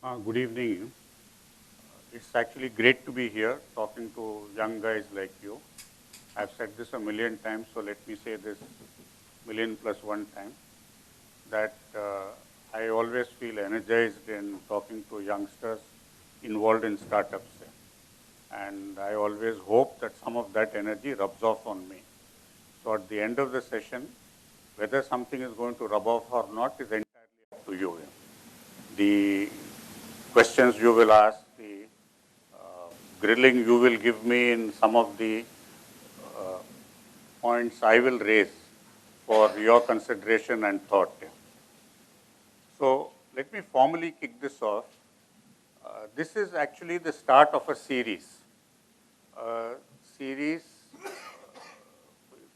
Good evening. It's actually great to be here talking to young guys like you. I've said this a million times, so let me say this million plus one time that I always feel energized in talking to youngsters involved in startups. And I always hope that some of that energy rubs off on me. So at the end of the session, whether something is going to rub off or not is entirely up to you. The questions you will ask, the grilling you will give me in some of the uh, points I will raise for your consideration and thought. So let me formally kick this off. This is actually the start of a series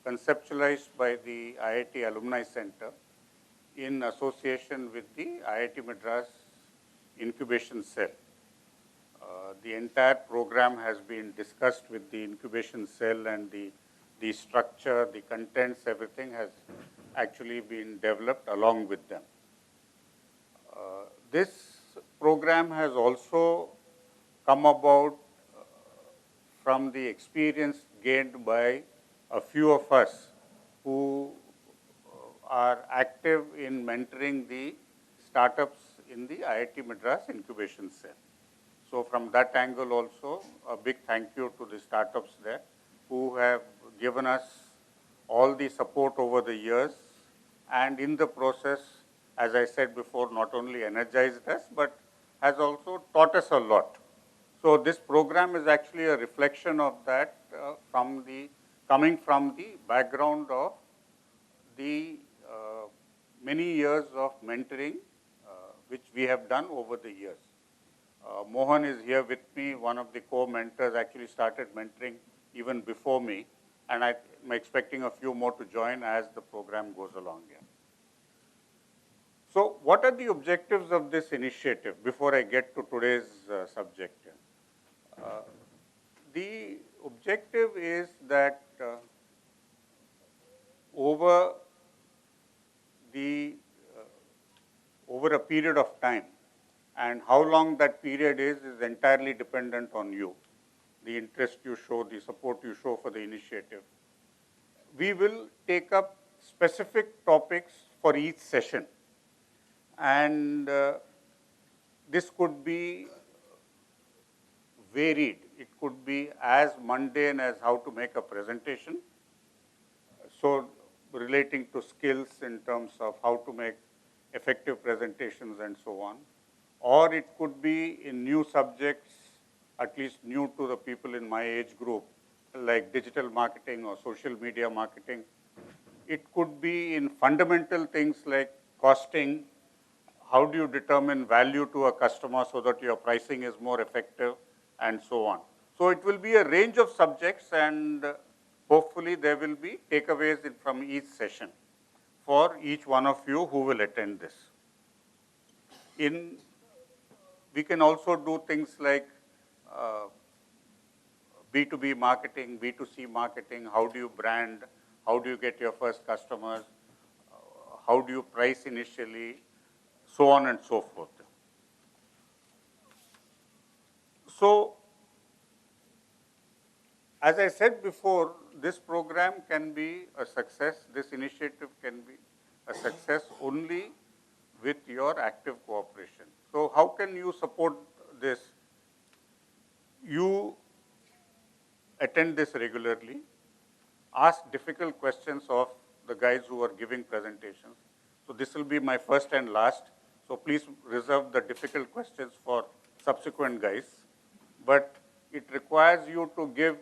conceptualized by the IIT Alumni Center in association with the IIT Madras Incubation Cell. The entire program has been discussed with the incubation cell, and the structure, the contents, everything has actually been developed along with them. This program has also come about from the experience gained by a few of us who are active in mentoring the startups in the IIT Madras Incubation Cell. So from that angle also, a big thank you to the startups there who have given us all the support over the years, and in the process, as I said before, not only energized us, but has also taught us a lot. So this program is actually a reflection of that coming from the background of the many years of mentoring which we have done over the years. Mohan is here with me, one of the co-mentors, actually started mentoring even before me, and I'm expecting a few more to join as the program goes along here. So what are the objectives of this initiative before I get to today's subject here? Uh, the objective is that over the over a period of time, and how long that period is entirely dependent on you, the interest you show, the support you show for the initiative. We will take up specific topics for each session, and this could be varied. It could be as mundane as how to make a presentation, so relating to skills in terms of how to make effective presentations and so on. Or it could be in new subjects, at least new to the people in my age group, like digital marketing or social media marketing. It could be in fundamental things like costing. How do you determine value to a customer so that your pricing is more effective, and so on. So it will be a range of subjects, and hopefully there will be takeaways from each session for each one of you who will attend this. We can also do things like B2B marketing, B2C marketing. How do you brand? How do you get your first customers? How do you price initially? So on and so forth. So, as I said before, this program can be a success, this initiative can be a success only with your active cooperation. So how can you support this? You attend this regularly, ask difficult questions of the guys who are giving presentations. So this will be my first and last. So please reserve the difficult questions for subsequent guys. But it requires you to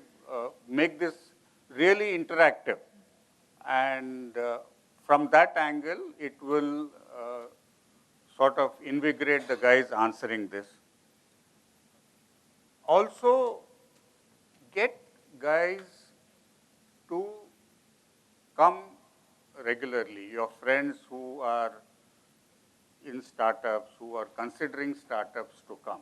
make this really interactive. And from that angle, it will sort of invigorate the guys answering this. Also, get guys to come regularly, your friends who are in startups, who are considering startups to come.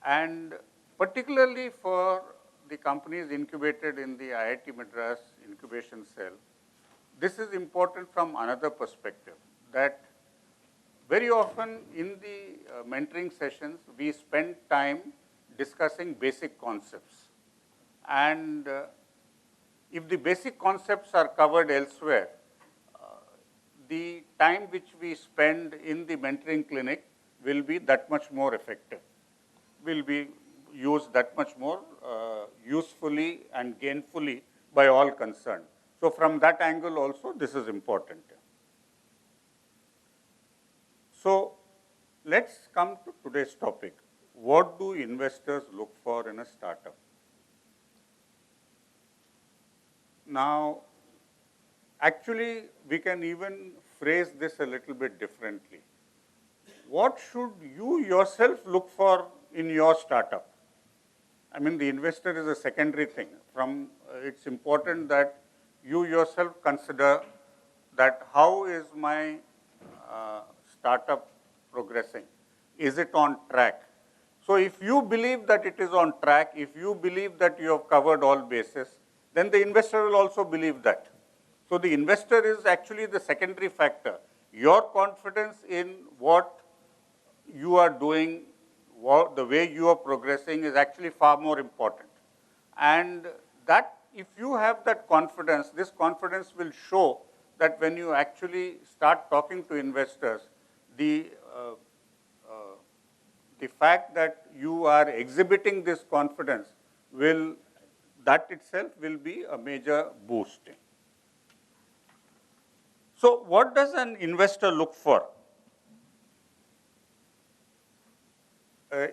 And particularly for the companies incubated in the IIT Madras incubation cell, this is important from another perspective, that very often in the mentoring sessions, we spend time discussing basic concepts. And if the basic concepts are covered elsewhere, the time which we spend in the mentoring clinic will be that much more effective, will be used that much more usefully and gainfully by all concerned. So from that angle also, this is important. So let's come to today's topic. What do investors look for in a startup? Now, actually, we can even phrase this a little bit differently. What should you yourself look for in your startup? I mean, the investor is a secondary thing. It's important that you yourself consider that how is my startup progressing? Is it on track? So if you believe that it is on track, if you believe that you have covered all bases, then the investor will also believe that. So the investor is actually the secondary factor. Your confidence in what you are doing, the way you are progressing is actually far more important. And that, if you have that confidence, this confidence will show that when you actually start talking to investors, the fact that you are exhibiting this confidence that itself will be a major boost. So what does an investor look for?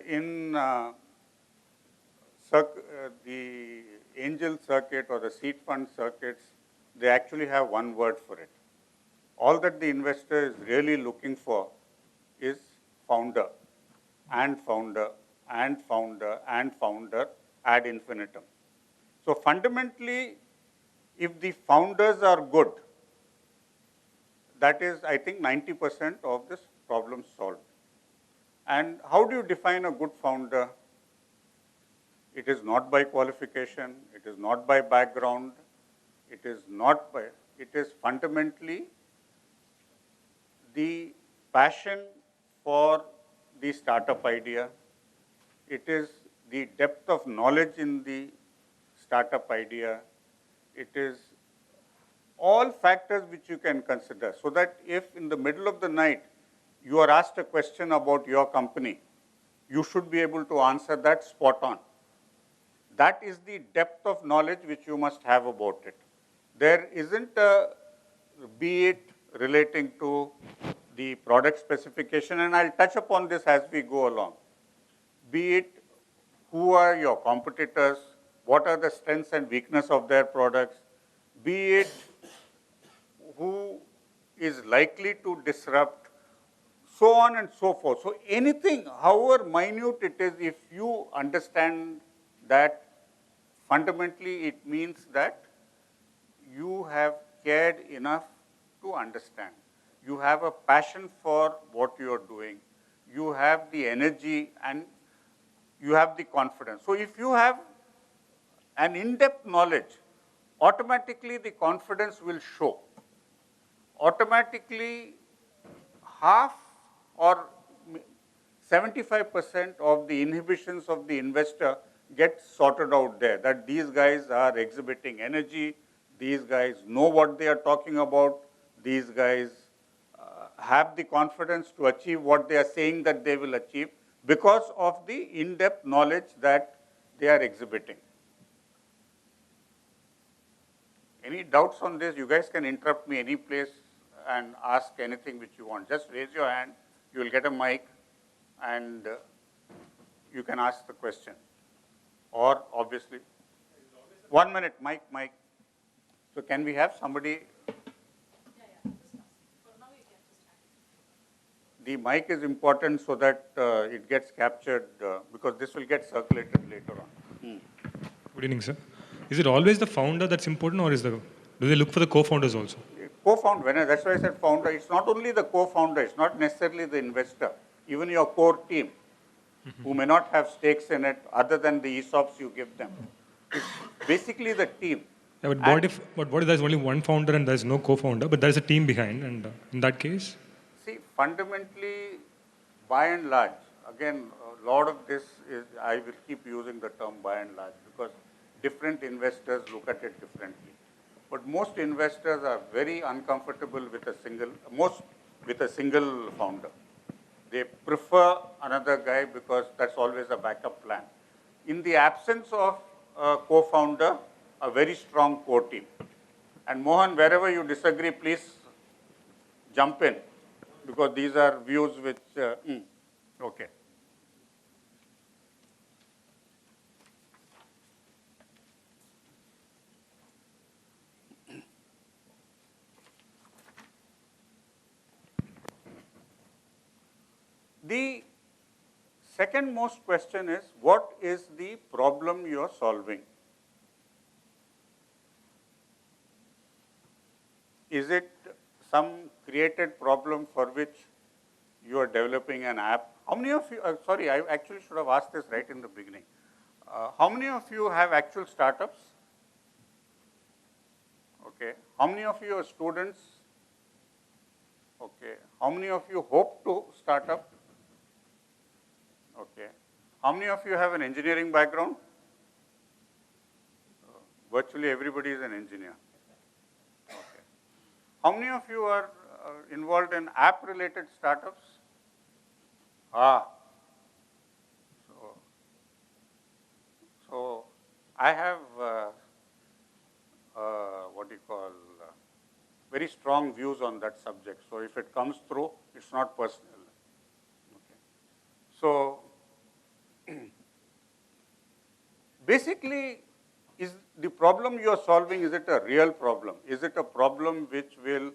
In the angel circuit or the seed fund circuits, they actually have one word for it. All that the investor is really looking for is founder and founder and founder and founder ad infinitum. So fundamentally, if the founders are good, that is, I think, 90% of this problem solved. And how do you define a good founder? It is not by qualification, it is not by background, it is fundamentally the passion for the startup idea. It is the depth of knowledge in the startup idea. It is all factors which you can consider, so that if in the middle of the night you are asked a question about your company, you should be able to answer that spot on. That is the depth of knowledge which you must have about it. There isn't be it relating to the product specification, and I'll touch upon this as we go along. Be it who are your competitors, what are the strengths and weaknesses of their products, be it who is likely to disrupt, so on and so forth. So anything, however minute it is, if you understand that, fundamentally it means that you have cared enough to understand. You have a passion for what you are doing. You have the energy and you have the confidence. So if you have an in-depth knowledge, automatically the confidence will show. Automatically half or 75% of the inhibitions of the investor get sorted out there, that these guys are exhibiting energy, these guys know what they are talking about, these guys have the confidence to achieve what they are saying that they will achieve because of the in-depth knowledge that they are exhibiting. Any doubts on this? You guys can interrupt me any place and ask anything which you want. Just raise your hand, you will get a mic, and you can ask the question. Or obviously, 1 minute, mic. So can we have somebody? The mic is important so that it gets captured because this will get circulated later on. Good evening, sir. Is it always the founder that's important, or do they look for the co-founders also? Co-founder, that's why I said founder. It's not only the co-founder, it's not necessarily the investor. Even your core team, who may not have stakes in it other than the ESOPs you give them. It's basically the team. Yeah, but what if there's only one founder and there's no co-founder, but there's a team behind, and in that case? See, fundamentally, by and large, again, a lot of this is, I will keep using the term by and large because different investors look at it differently. But most investors are very uncomfortable with a single founder. They prefer another guy because that's always a backup plan. In the absence of a co-founder, a very strong core team. And Mohan, wherever you disagree, please jump in because these are views which, okay. The second most question is, what is the problem you are solving? Is it some created problem for which you are developing an app? How many of you, sorry, I actually should have asked this right in the beginning. How many of you have actual startups? Okay. How many of you are students? Okay. How many of you hope to start up? Okay. How many of you have an engineering background? Virtually everybody is an engineer. Okay. How many of you are involved in app-related startups? So I have what do you call very strong views on that subject. So if it comes through, it's not personal. Okay. So basically, is the problem you are solving, is it a real problem? Is it a problem which will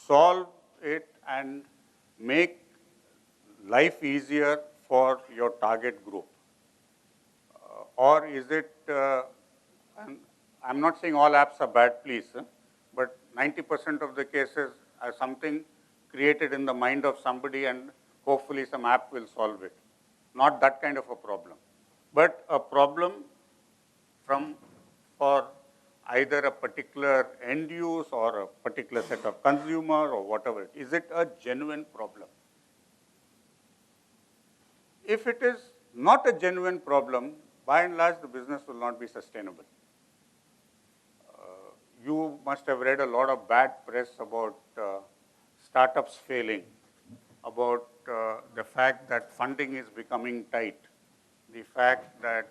solve it and make life easier for your target group? Or is it, I'm not saying all apps are bad, please, but 90% of the cases are something created in the mind of somebody and hopefully some app will solve it. Not that kind of a problem, but a problem for either a particular end use or a particular set of consumer or whatever. Is it a genuine problem? If it is not a genuine problem, by and large, the business will not be sustainable. You must have read a lot of bad press about startups failing, about the fact that funding is becoming tight, the fact that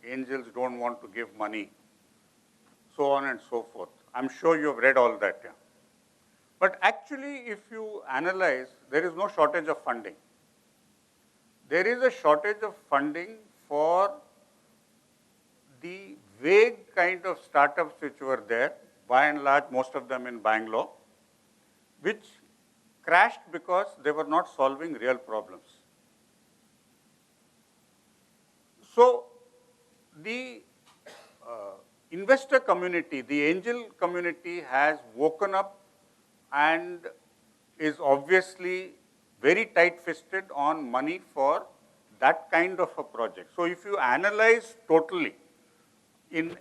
angels don't want to give money, so on and so forth. I'm sure you have read all that. Yeah. But actually, if you analyze, there is no shortage of funding. There is a shortage of funding for the vague kind of startups which were there, by and large, most of them in Bangalore, which crashed because they were not solving real problems. So the investor community, the angel community has woken up and is obviously very tight-fisted on money for that kind of a project. So if you analyze totally, in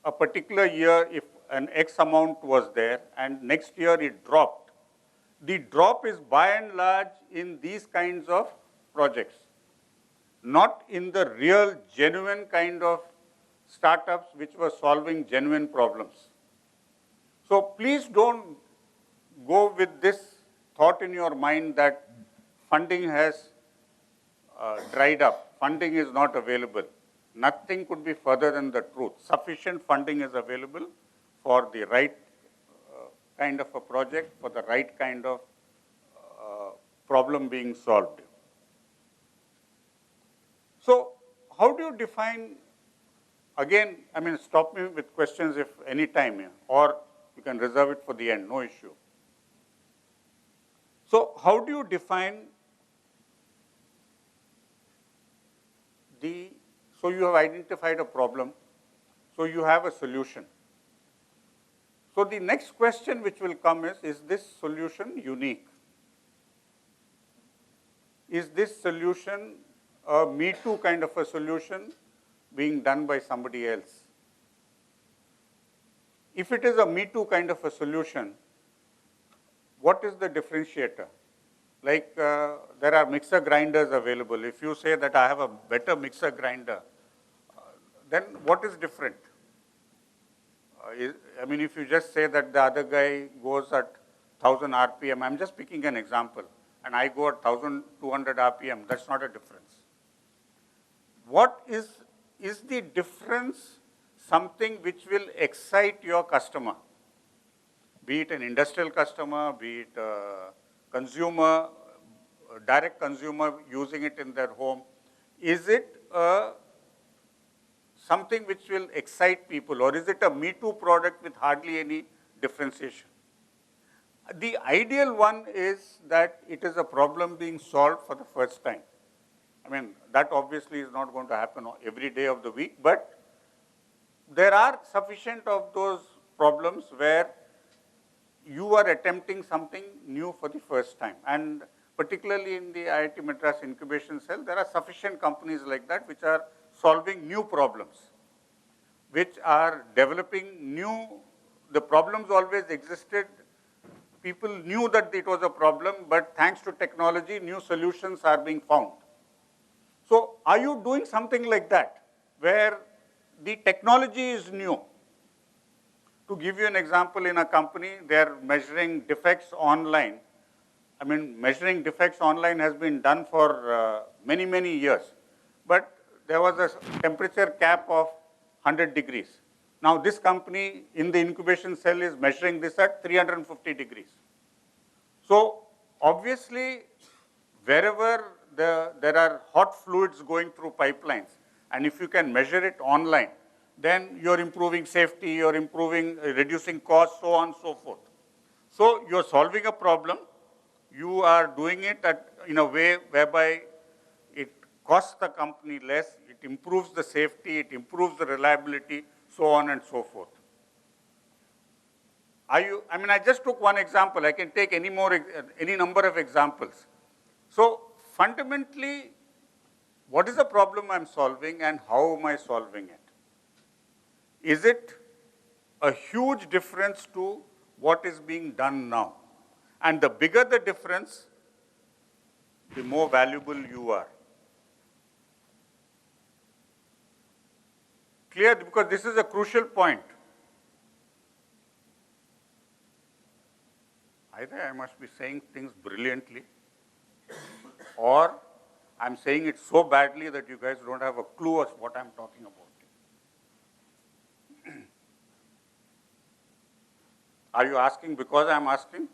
a particular year, if an X amount was there and next year it dropped, the drop is by and large in these kinds of projects, not in the real, genuine kind of startups which were solving genuine problems. So please don't go with this thought in your mind that funding has dried up, funding is not available. Nothing could be further than the truth. Sufficient funding is available for the right kind of a project, for the right kind of problem being solved. So how do you define, again, I mean, stop me with questions if any time, or you can reserve it for the end, no issue. So how do you define so you have identified a problem, so you have a solution. So the next question which will come is this solution unique? Is this solution a Me Too kind of a solution being done by somebody else? If it is a Me Too kind of a solution, what is the differentiator? Like there are mixer grinders available. If you say that I have a better mixer grinder, then what is different? I mean, if you just say that the other guy goes at 1000 RPM, I'm just picking an example, and I go at 1200 RPM, that's not a difference. What is the difference something which will excite your customer? Be it an industrial customer, be it a consumer, a direct consumer using it in their home. Is it something which will excite people, or is it a Me Too product with hardly any differentiation? The ideal one is that it is a problem being solved for the first time. I mean, that obviously is not going to happen every day of the week, but there are sufficient of those problems where you are attempting something new for the first time. And particularly in the IIT Madras incubation cell, there are sufficient companies like that which are solving new problems, which are developing new, the problems always existed. People knew that it was a problem, but thanks to technology, new solutions are being found. So are you doing something like that, where the technology is new? To give you an example, in a company, they are measuring defects online. I mean, measuring defects online has been done for many, many years. But there was a temperature cap of 100 degrees. Now, this company in the incubation cell is measuring this at 350 degrees. So, obviously, wherever there are hot fluids going through pipelines, and if you can measure it online, then you're improving safety, you're improving, reducing costs, so on and so forth. So you're solving a problem, you are doing it in a way whereby it costs the company less, it improves the safety, it improves the reliability, so on and so forth. I mean, I just took one example. I can take any number of examples. So fundamentally, what is the problem I'm solving and how am I solving it? Is it a huge difference to what is being done now? And the bigger the difference, the more valuable you are. Clear? Because this is a crucial point. Either I must be saying things brilliantly, or I'm saying it so badly that you guys don't have a clue of what I'm talking about. Are you asking because I'm asking?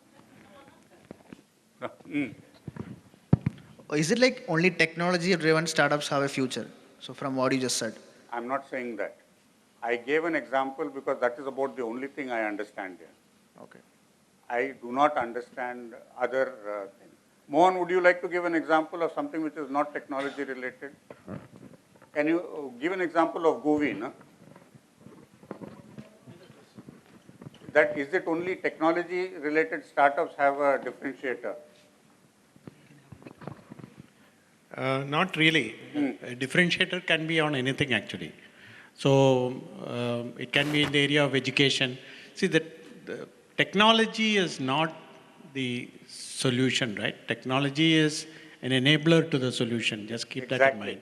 Is it like only technology-driven startups have a future? So from what you just said. I'm not saying that. I gave an example because that is about the only thing I understand here. Okay. I do not understand other things. Mohan, would you like to give an example of something which is not technology related? Can you give an example of Goovi? No? That is it only technology related startups have a differentiator? Not really. A differentiator can be on anything actually. So it can be in the area of education. See, the technology is not the solution, right? Technology is an enabler to the solution. Just keep that in mind.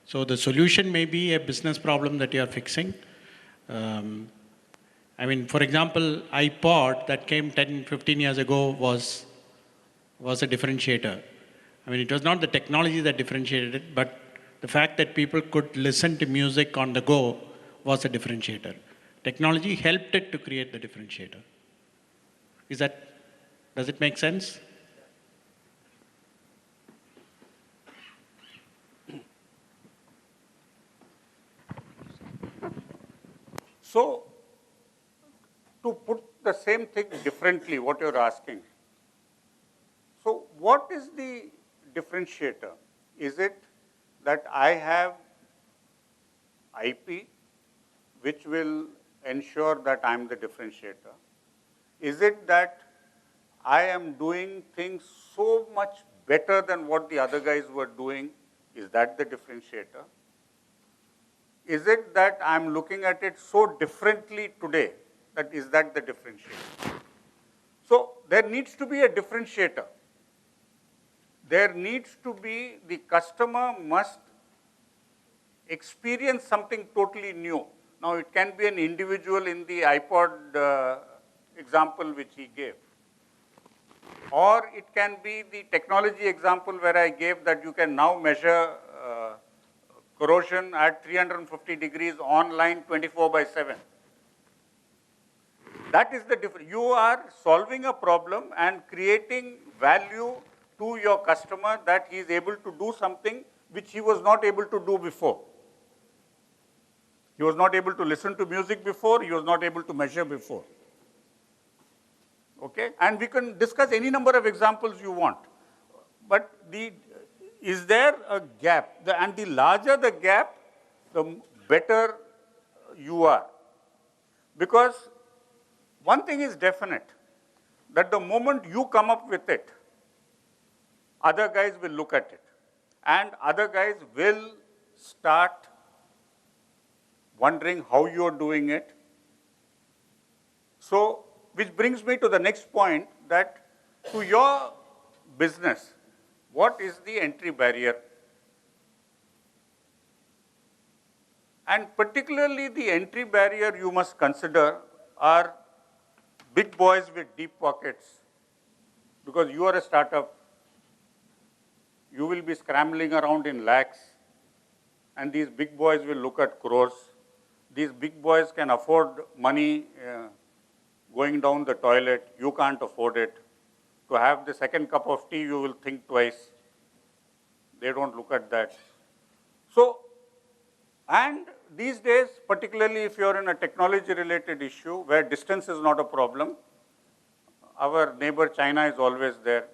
So the solution may be a business problem that you are fixing. I mean, for example, iPod that came 10, 15 years ago was a differentiator. I mean, it was not the technology that differentiated it, but the fact that people could listen to music on the go was a differentiator. Technology helped it to create the differentiator. Does it make sense? So, to put the same thing differently, what you're asking. So, what is the differentiator? Is it that I have IP which will ensure that I'm the differentiator? Is it that I am doing things so much better than what the other guys were doing? Is that the differentiator? Is it that I'm looking at it so differently today That is that the differentiator? So there needs to be a differentiator. There needs to be, the customer must experience something totally new. Now it can be an individual in the iPod example which he gave. Or it can be the technology example where I gave that you can now measure corrosion at 350 degrees online 24/7. That is the difference. You are solving a problem and creating value to your customer that he is able to do something which he was not able to do before. He was not able to listen to music before, he was not able to measure before. Okay? And we can discuss any number of examples you want. But is there a gap? And the larger the gap, the better you are. Because one thing is definite, that the moment you come up with it, other guys will look at it. And other guys will start wondering how you are doing it. So, which brings me to the next point, that to your business, what is the entry barrier? And particularly the entry barrier you must consider are big boys with deep pockets. Because you are a startup, you will be scrambling around in lakhs, and these big boys will look at crores. These big boys can afford money going down the toilet, you can't afford it. To have the second cup of tea, you will think twice. They don't look at that. So, and these days, particularly if you're in a technology-related issue where distance is not a problem, our neighbor China is always there.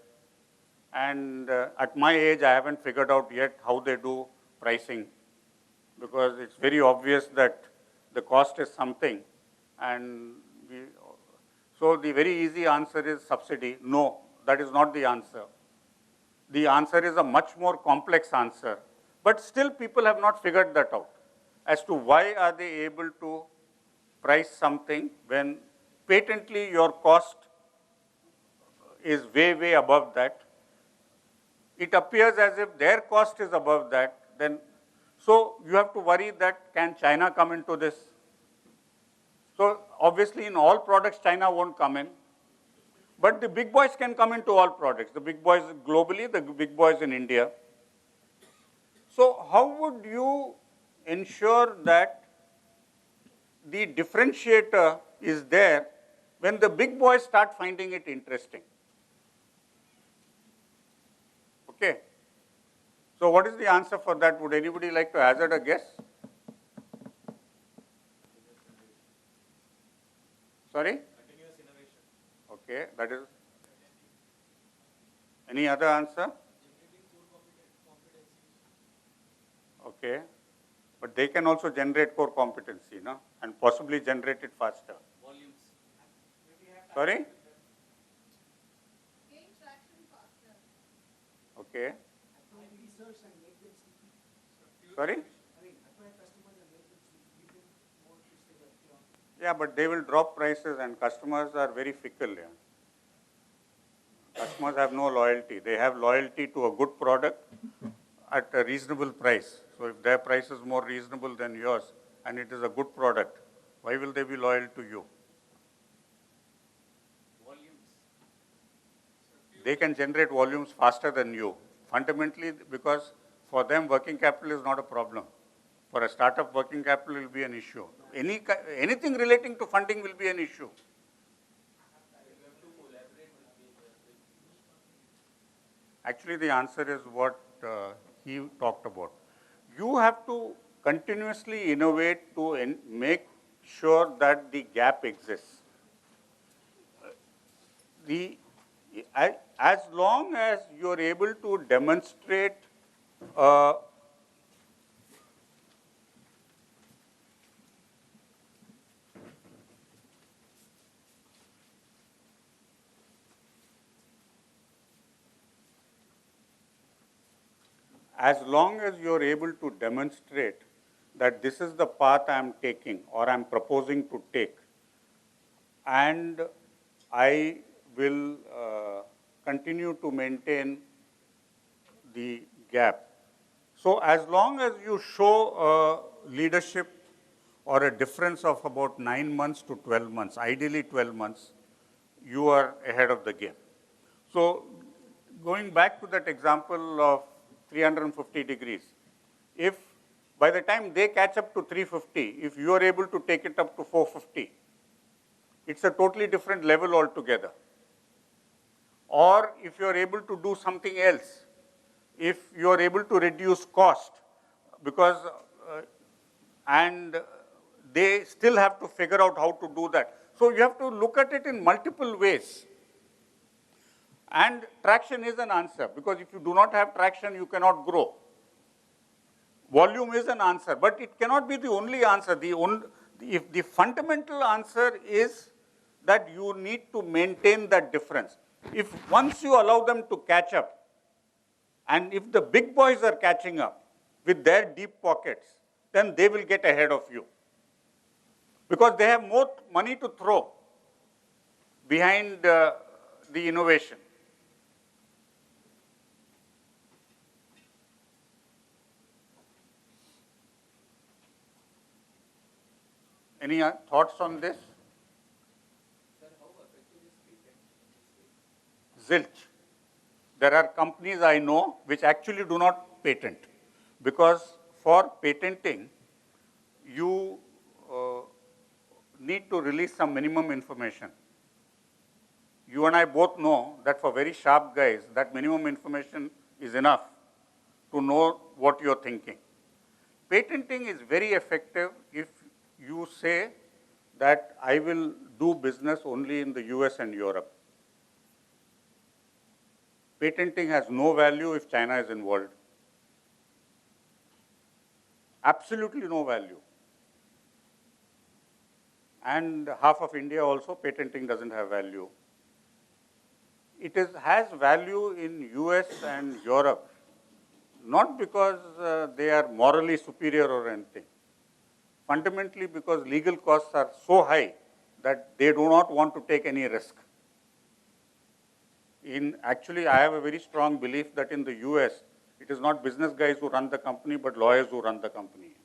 And at my age, I haven't figured out yet how they do pricing, because it's very obvious that the cost is something. And so the very easy answer is subsidy. No, that is not the answer. The answer is a much more complex answer. But still people have not figured that out as to why are they able to price something when patently your cost is way, way above that. It appears as if their cost is above that. Then, so you have to worry that can China come into this? So obviously in all products China won't come in, but the big boys can come into all products. The big boys globally, the big boys in India. So how would you ensure that the differentiator is there when the big boys start finding it interesting? Okay. So what is the answer for that? Would anybody like to hazard a guess? Sorry? Continuous innovation. Okay, that is. Any other answer? Okay, but they can also generate core competency, no? And possibly generate it faster. Volumes. Sorry? Gain traction faster. Okay. Sorry? Yeah, but they will drop prices and customers are very fickle. Yeah. Customers have no loyalty. They have loyalty to a good product at a reasonable price. So if their price is more reasonable than yours and it is a good product, why will they be loyal to you? Volumes. They can generate volumes faster than you. Fundamentally, because for them working capital is not a problem. For a startup, working capital will be an issue. Anything relating to funding will be an issue. Actually, the answer is what he talked about. You have to continuously innovate to make sure that the gap exists. As long as you are able to demonstrate as long as you are able to demonstrate that this is the path I am taking or I am proposing to take, and I will continue to maintain the gap. So as long as you show leadership or a difference of about 9 months to 12 months, ideally 12 months, you are ahead of the game. So going back to that example of 350 degrees, if by the time they catch up to 350, if you are able to take it up to 450, it's a totally different level altogether. Or if you are able to do something else, if you are able to reduce cost, because and they still have to figure out how to do that. So you have to look at it in multiple ways. And traction is an answer, because if you do not have traction, you cannot grow. Volume is an answer, but it cannot be the only answer. If the fundamental answer is that you need to maintain that difference. If once you allow them to catch up, and if the big boys are catching up with their deep pockets, then they will get ahead of you. Because they have more money to throw behind the innovation. Any thoughts on this? Zilch. There are companies I know which actually do not patent, because for patenting, you need to release some minimum information. You and I both know that for very sharp guys, that minimum information is enough to know what you're thinking. Patenting is very effective if you say that I will do business only in the US and Europe. Patenting has no value if China is involved. Absolutely no value. And half of India also, patenting doesn't have value. It has value in US and Europe, not because they are morally superior or anything. Fundamentally because legal costs are so high that they do not want to take any risk. Actually, I have a very strong belief that in the US, it is not business guys who run the company, but lawyers who run the company.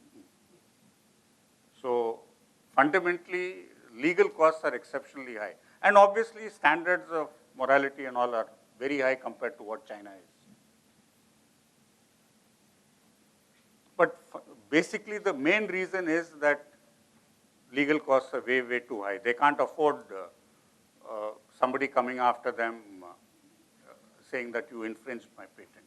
So fundamentally, legal costs are exceptionally high. And obviously, standards of morality and all are very high compared to what China is. But basically, the main reason is that legal costs are way, way too high. They can't afford somebody coming after them saying that you infringed my patent.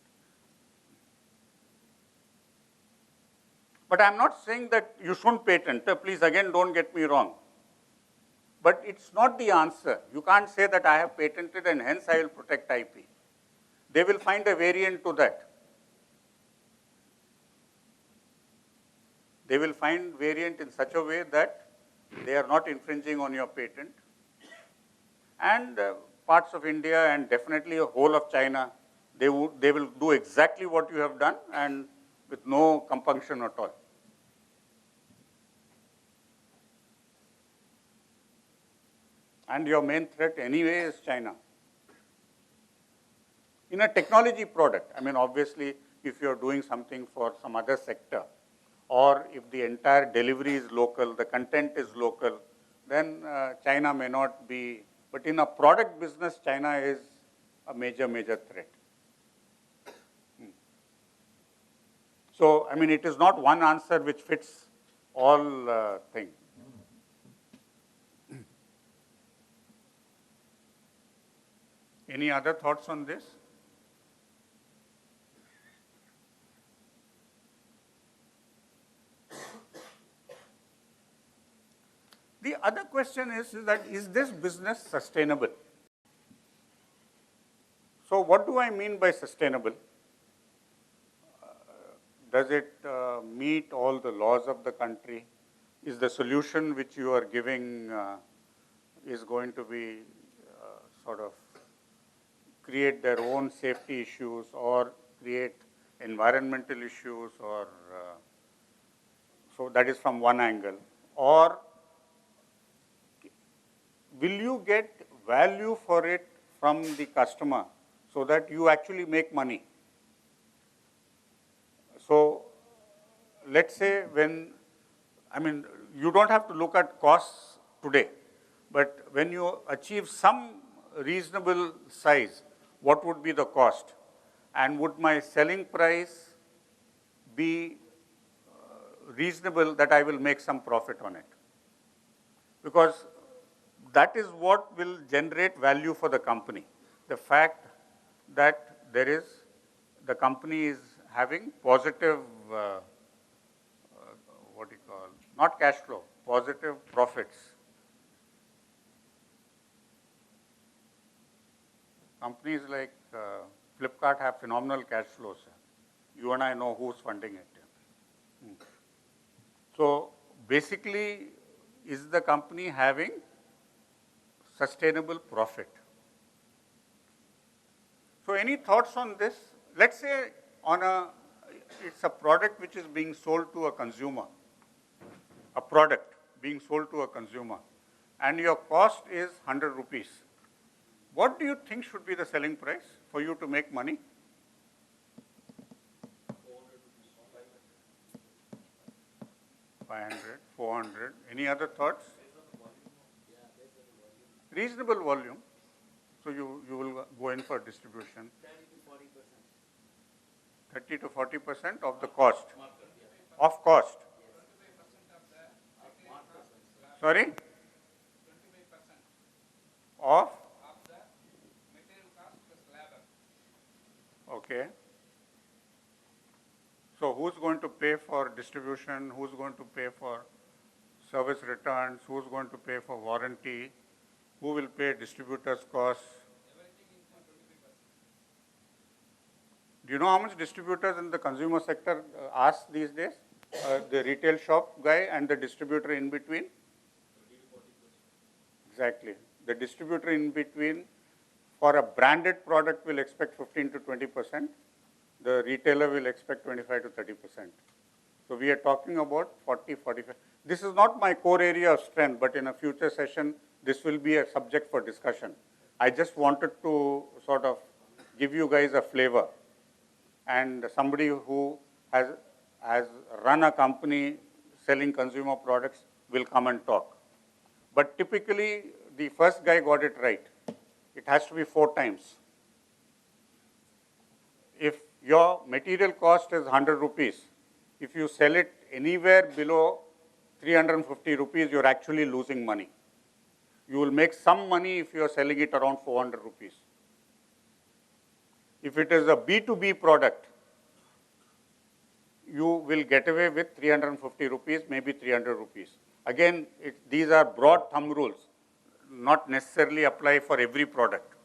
But I'm not saying that you shouldn't patent. Please, again, don't get me wrong. But it's not the answer. You can't say that I have patented and hence I will protect IP. They will find a variant to that. They will find variant in such a way that they are not infringing on your patent. And parts of India and definitely a whole of China, they will do exactly what you have done and with no compunction at all. And your main threat anyway is China. In a technology product, I mean, obviously, if you're doing something for some other sector, or if the entire delivery is local, the content is local, then China may not be, but in a product business, China is a major, major threat. So, I mean, it is not one answer which fits all things. Any other thoughts on this? The other question is that, is this business sustainable? So what do I mean by sustainable? Does it meet all the laws of the country? Is the solution which you are giving is going to be sort of create their own safety issues or create environmental issues, or so that is from one angle. Or will you get value for it from the customer so that you actually make money? So let's say you don't have to look at costs today, but when you achieve some reasonable size, what would be the cost? And would my selling price be reasonable that I will make some profit on it? Because that is what will generate value for the company. The fact that the company is having positive, not cash flow, positive profits. Companies like Flipkart have phenomenal cash flows. You and I know who's funding it. So basically, is the company having sustainable profit? So any thoughts on this? Let's say it's a product which is being sold to a consumer, a product being sold to a consumer, and your cost is 100 rupees. What do you think should be the selling price for you to make money? 500, 400. Any other thoughts? Reasonable volume. So you will go in for distribution. 30 to 40% of the cost. Of cost. Sorry? Of? Okay. So who's going to pay for distribution? Who's going to pay for service returns? Who's going to pay for warranty? Who will pay distributors' costs? Do you know how much distributors in the consumer sector ask these days? The retail shop guy and the distributor in between? Exactly. The distributor in between for a branded product will expect 15 to 20%. The retailer will expect 25 to 30%. So we are talking about 40, 45. This is not my core area of strength, but in a future session, this will be a subject for discussion. I just wanted to sort of give you guys a flavor. And somebody who has run a company selling consumer products will come and talk. But typically, the first guy got it right. It has to be 4 times. If your material cost is 100 rupees, if you sell it anywhere below 350 rupees, you're actually losing money. You will make some money if you're selling it around 400 rupees. If it is a B2B product, you will get away with 350 rupees, maybe 300 rupees. Again, these are broad thumb rules, not necessarily apply for every product.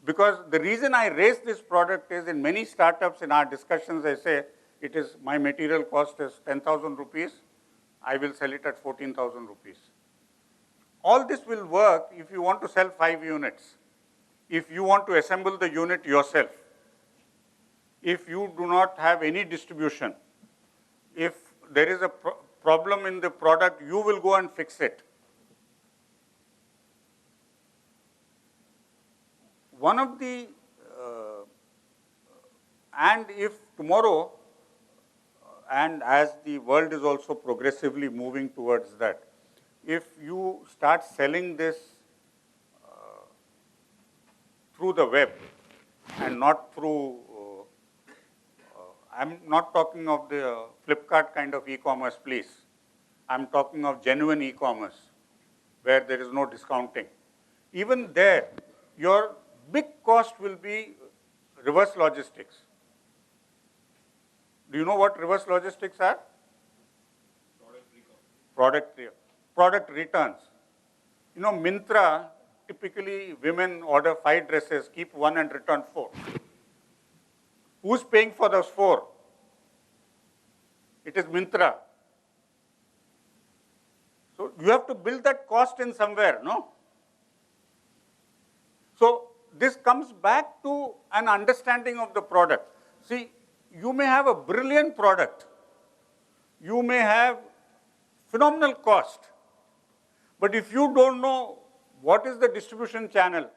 Because the reason I raise this product is in many startups in our discussions, I say, my material cost is 10,000 rupees, I will sell it at 14,000 rupees. All this will work if you want to sell 5 units. If you want to assemble the unit yourself. If you do not have any distribution. If there is a problem in the product, you will go and fix it. One of the, and if tomorrow, and as the world is also progressively moving towards that, if you start selling this through the web and not through, I'm not talking of the Flipkart kind of e-commerce, please. I'm talking of genuine e-commerce where there is no discounting. Even there, your big cost will be reverse logistics. Do you know what reverse logistics are? Product returns. You know, Myntra, typically women order 5 dresses, keep 1 and return 4. Who's paying for those 4? It is Myntra. So you have to build that cost in somewhere, no? So this comes back to an understanding of the product. See, you may have a brilliant product. You may have phenomenal cost. But if you don't know what is the distribution channel?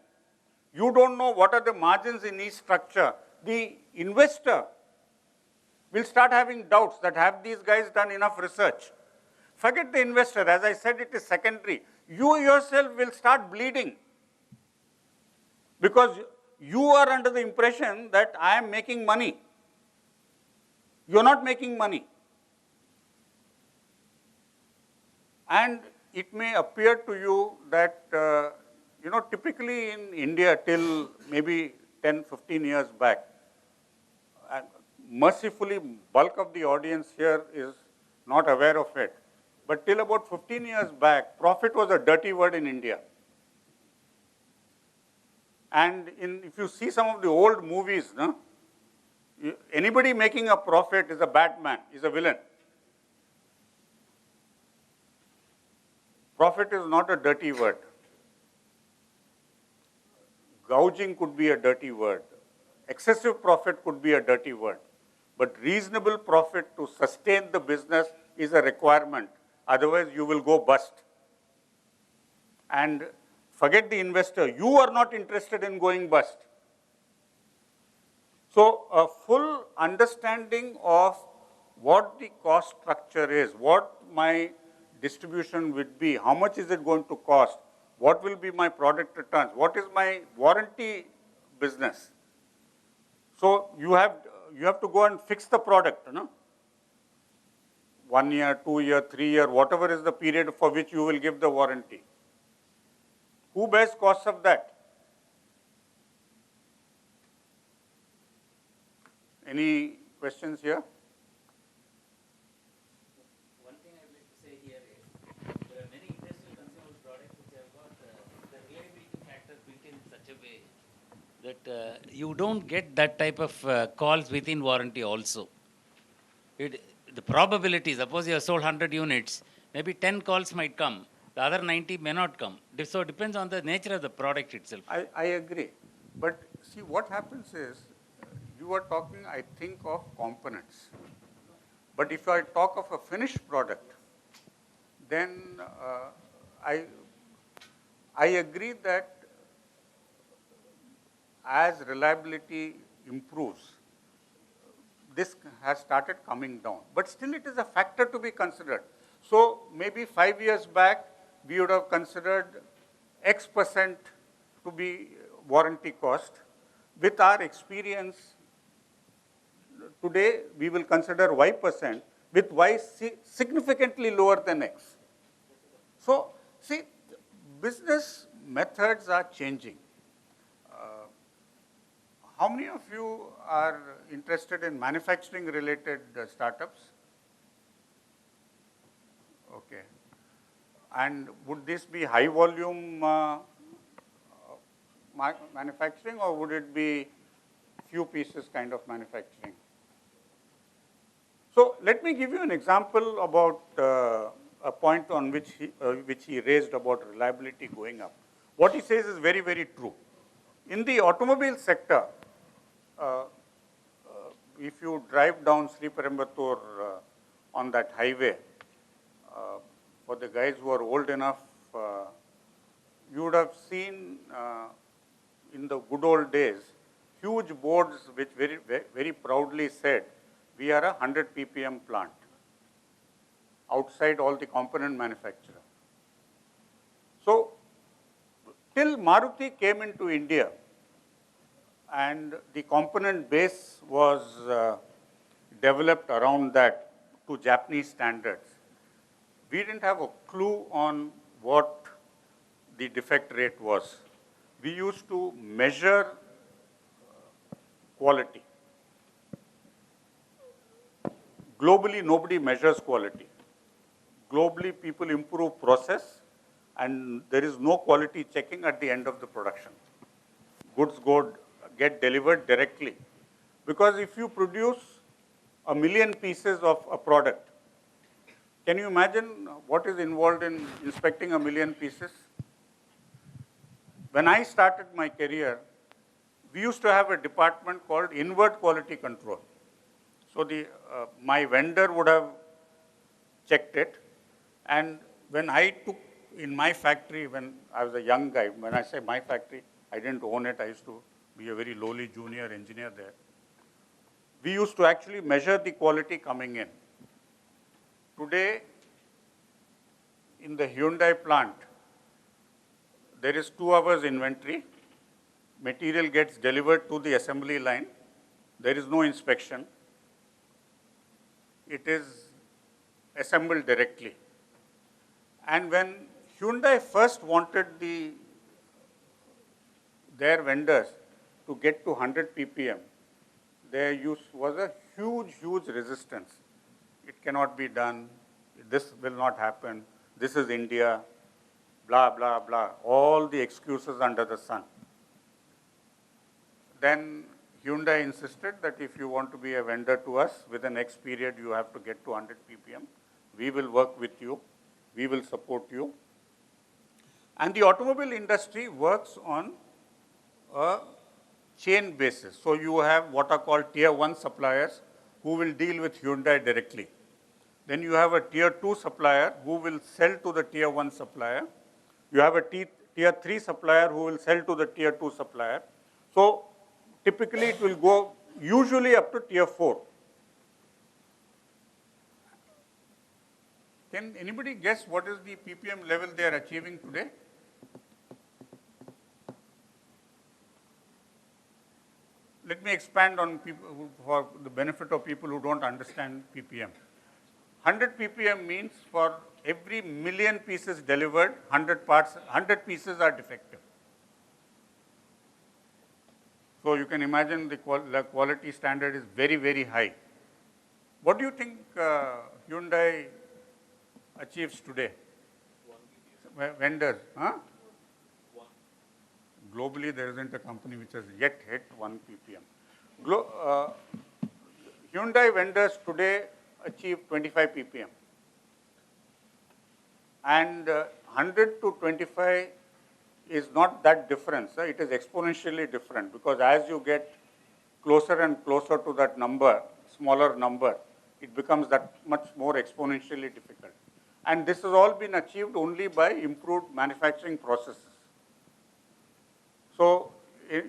You don't know what are the margins in each structure. The investor will start having doubts that have these guys done enough research? Forget the investor. As I said, it is secondary. You yourself will start bleeding because you are under the impression that I am making money. You are not making money. And it may appear to you that, typically in India till maybe 10, 15 years back, and mercifully bulk of the audience here is not aware of it, but till about 15 years back, profit was a dirty word in India. And if you see some of the old movies, anybody making a profit is a bad man, is a villain. Profit is not a dirty word. Gouging could be a dirty word. Excessive profit could be a dirty word. But reasonable profit to sustain the business is a requirement. Otherwise, you will go bust. And forget the investor. You are not interested in going bust. So a full understanding of what the cost structure is, what my distribution would be, how much is it going to cost, what will be my product returns, what is my warranty business. So you have to go and fix the product, 1 year, 2 year, 3 year, whatever is the period for which you will give the warranty. Who bears costs of that? Any questions here? One thing I would like to say here is there are many industrial consumable products which have got the reliability factor built in such a way that you don't get that type of calls within warranty also. The probability, suppose you have sold 100 units, maybe 10 calls might come, the other 90 may not come. So it depends on the nature of the product itself. I agree. But see, what happens is, you are talking, I think, of components. But if I talk of a finished product, then I agree that as reliability improves, this has started coming down. But still it is a factor to be considered. So maybe 5 years back, we would have considered X% to be warranty cost. With our experience, today we will consider Y%, with Y significantly lower than X. So, see, business methods are changing. How many of you are interested in manufacturing related startups? Okay. And would this be high volume manufacturing, or would it be few pieces kind of manufacturing? So let me give you an example about a point on which he raised about reliability going up. What he says is very, very true. In the automobile sector, if you drive down Sri Perumbudur on that highway, for the guys who are old enough, you would have seen in the good old days, huge boards which very, very proudly said, we are a 100 ppm plant, outside all the component manufacturer. So, till Maruti came into India, and the component base was developed around that to Japanese standards, we didn't have a clue on what the defect rate was. We used to measure quality. Globally, nobody measures quality. Globally, people improve process, and there is no quality checking at the end of the production. Goods get delivered directly. Because if you produce 1 million pieces of a product, can you imagine what is involved in inspecting 1 million pieces? When I started my career, we used to have a department called inward quality control. So my vendor would have checked it, and when I took in my factory, when I was a young guy, when I say my factory, I didn't own it. I used to be a very lowly junior engineer there. We used to actually measure the quality coming in. Today, in the Hyundai plant, there is 2 hours inventory. Material gets delivered to the assembly line. There is no inspection. It is assembled directly. And when Hyundai first wanted their vendors to get to 100 ppm, there was a huge, huge resistance. It cannot be done. This will not happen. This is India, blah, blah, blah. All the excuses under the sun. Then Hyundai insisted that if you want to be a vendor to us, within X period, you have to get to 100 ppm. We will work with you. We will support you. And the automobile industry works on a chain basis. So you have what are called tier 1 suppliers who will deal with Hyundai directly. Then you have a tier 2 supplier who will sell to the tier 1 supplier. You have a tier 3 supplier who will sell to the tier 2 supplier. So typically it will go usually up to tier 4. Can anybody guess what is the ppm level they are achieving today? Let me expand on people for the benefit of people who don't understand ppm. 100 ppm means for every million pieces delivered, 100 pieces are defective. So you can imagine the quality standard is very, very high. What do you think Hyundai achieves today? Vendors, huh? Globally, there isn't a company which has yet hit 1 ppm. Hyundai vendors today achieve 25 ppm. And 100 to 25 is not that difference. It is exponentially different because as you get closer and closer to that number, smaller number, it becomes that much more exponentially difficult. And this has all been achieved only by improved manufacturing processes. So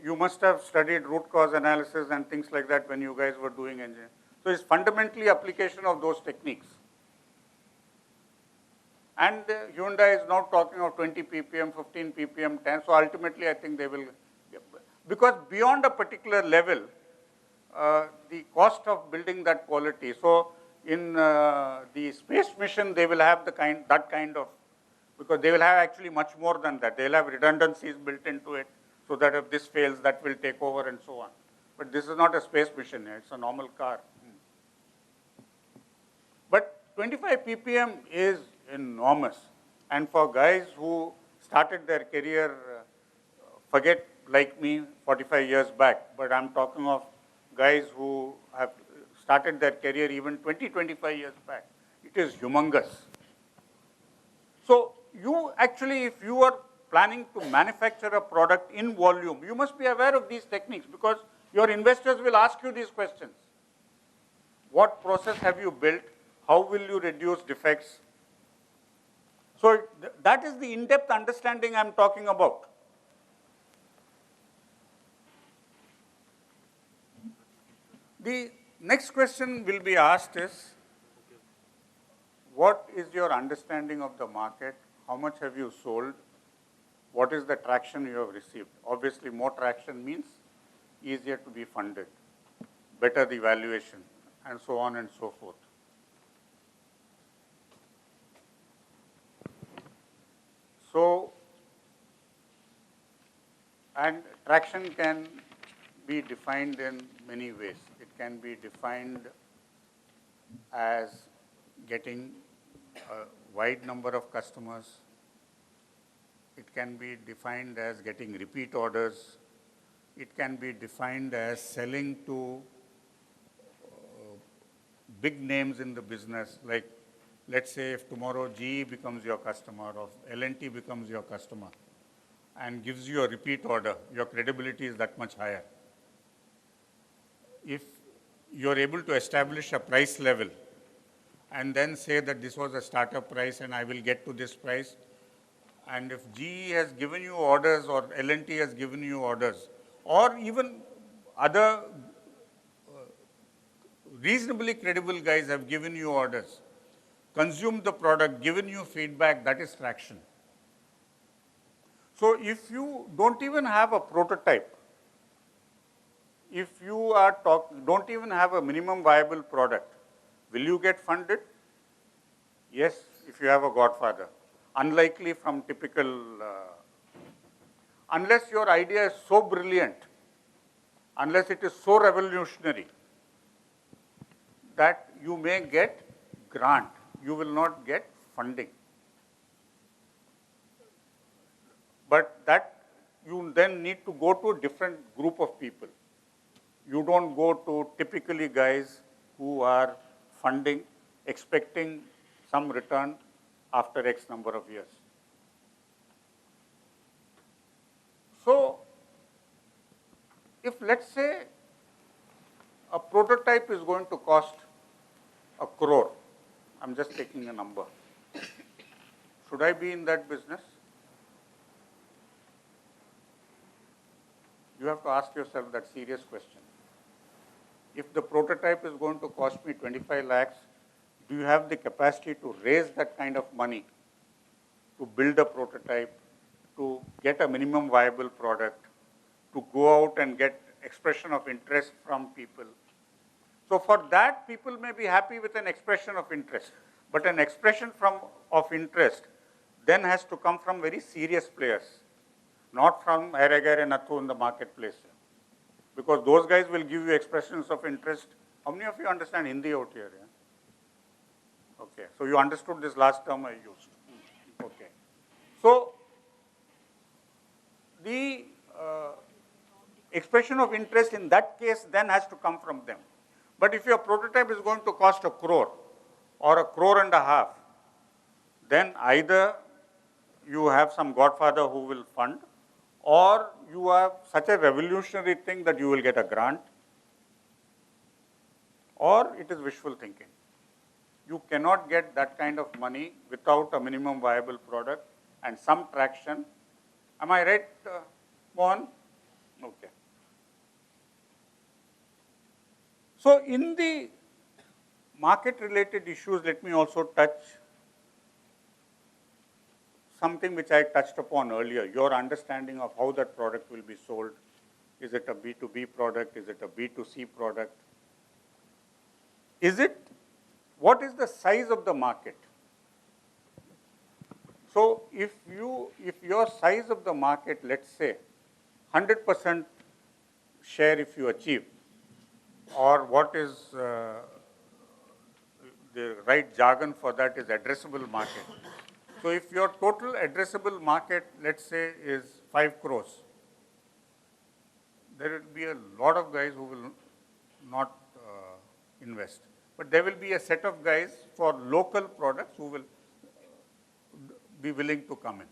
you must have studied root cause analysis and things like that when you guys were doing engineering. So it's fundamentally application of those techniques. And Hyundai is now talking of 20 ppm, 15 ppm, 10. So ultimately, I think they will, because beyond a particular level, the cost of building that quality. So in the space mission, they will have that kind of, because they will have actually much more than that. They'll have redundancies built into it, so that if this fails, that will take over and so on. But this is not a space mission, it's a normal car. But 25 ppm is enormous. And for guys who started their career, forget like me 45 years back, but I'm talking of guys who have started their career even 20, 25 years back. It is humongous. So you actually, if you are planning to manufacture a product in volume, you must be aware of these techniques because your investors will ask you these questions. What process have you built? How will you reduce defects? So that is the in-depth understanding I'm talking about. The next question will be asked is, what is your understanding of the market? How much have you sold? What is the traction you have received? Obviously, more traction means easier to be funded, better the valuation, and so on and so forth. So, and traction can be defined in many ways. It can be defined as getting a wide number of customers. It can be defined as getting repeat orders. It can be defined as selling to big names in the business, like let's say if tomorrow GE becomes your customer or L&T becomes your customer and gives you a repeat order, your credibility is that much higher. If you're able to establish a price level and then say that this was a startup price and I will get to this price, And if GE has given you orders or L&T has given you orders, or even other reasonably credible guys have given you orders, consumed the product, given you feedback, that is traction. So if you don't even have a prototype, if you are don't even have a minimum viable product, will you get funded? Yes, if you have a godfather. Unlikely from typical, unless your idea is so brilliant, unless it is so revolutionary, that you may get grant, you will not get funding. But that you then need to go to a different group of people. You don't go to typically guys who are funding, expecting some return after X number of years. So, if let's say a prototype is going to cost 1 crore, I'm just taking a number. Should I be in that business? You have to ask yourself that serious question. If the prototype is going to cost me 25 lakhs, do you have the capacity to raise that kind of money to build a prototype, to get a minimum viable product, to go out and get expression of interest from people? So for that, people may be happy with an expression of interest, but an expression of interest then has to come from very serious players, not from Air and Nathu in the marketplace. Because those guys will give you expressions of interest. How many of you understand Hindi out here? Yeah? Okay, so you understood this last term I used. Okay. So, the expression of interest in that case then has to come from them. But if your prototype is going to cost 1 crore or 1.5 crore, then either you have some godfather who will fund, or you have such a revolutionary thing that you will get a grant, or it is wishful thinking. You cannot get that kind of money without a minimum viable product and some traction. Am I right, Mohan? Okay. So in the market-related issues, let me also touch something which I touched upon earlier, your understanding of how that product will be sold. Is it a B2B product? Is it a B2C product? What is the size of the market? So if your size of the market, let's say 100% share if you achieve, or what is the right jargon for that is addressable market. So if your total addressable market, let's say, is 5 crores, there will be a lot of guys who will not invest. But there will be a set of guys for local products who will be willing to come in.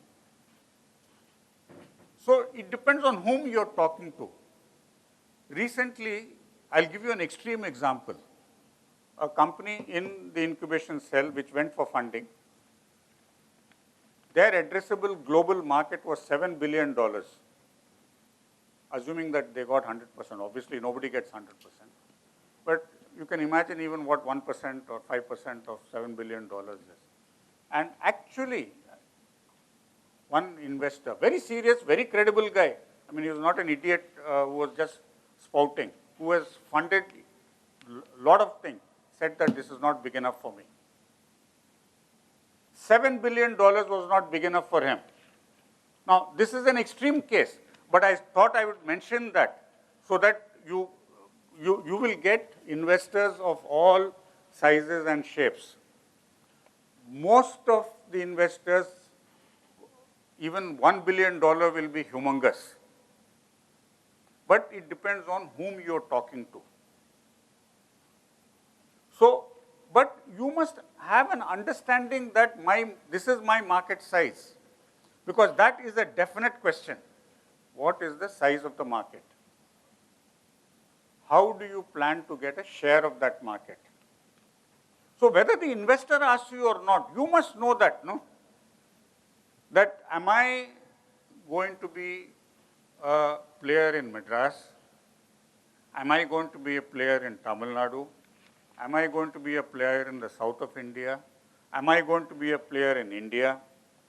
So it depends on whom you're talking to. Recently, I'll give you an extreme example. A company in the incubation cell which went for funding, their addressable global market was $7 billion, assuming that they got 100%. Obviously, nobody gets 100%. But you can imagine even what 1% or 5% of $7 billion is. And actually, one investor, very serious, very credible guy, I mean, he was not an idiot who was just spouting, who has funded a lot of things, said that this is not big enough for me. $7 billion was not big enough for him. Now, this is an extreme case, but I thought I would mention that so that you will get investors of all sizes and shapes. Most of the investors, even $1 billion will be humongous. But it depends on whom you're talking to. So, but you must have an understanding that this is my market size, because that is a definite question. What is the size of the market? How do you plan to get a share of that market? So whether the investor asks you or not, you must know that, no? that am I going to be a player in Madras? Am I going to be a player in Tamil Nadu? Am I going to be a player in the south of India? Am I going to be a player in India?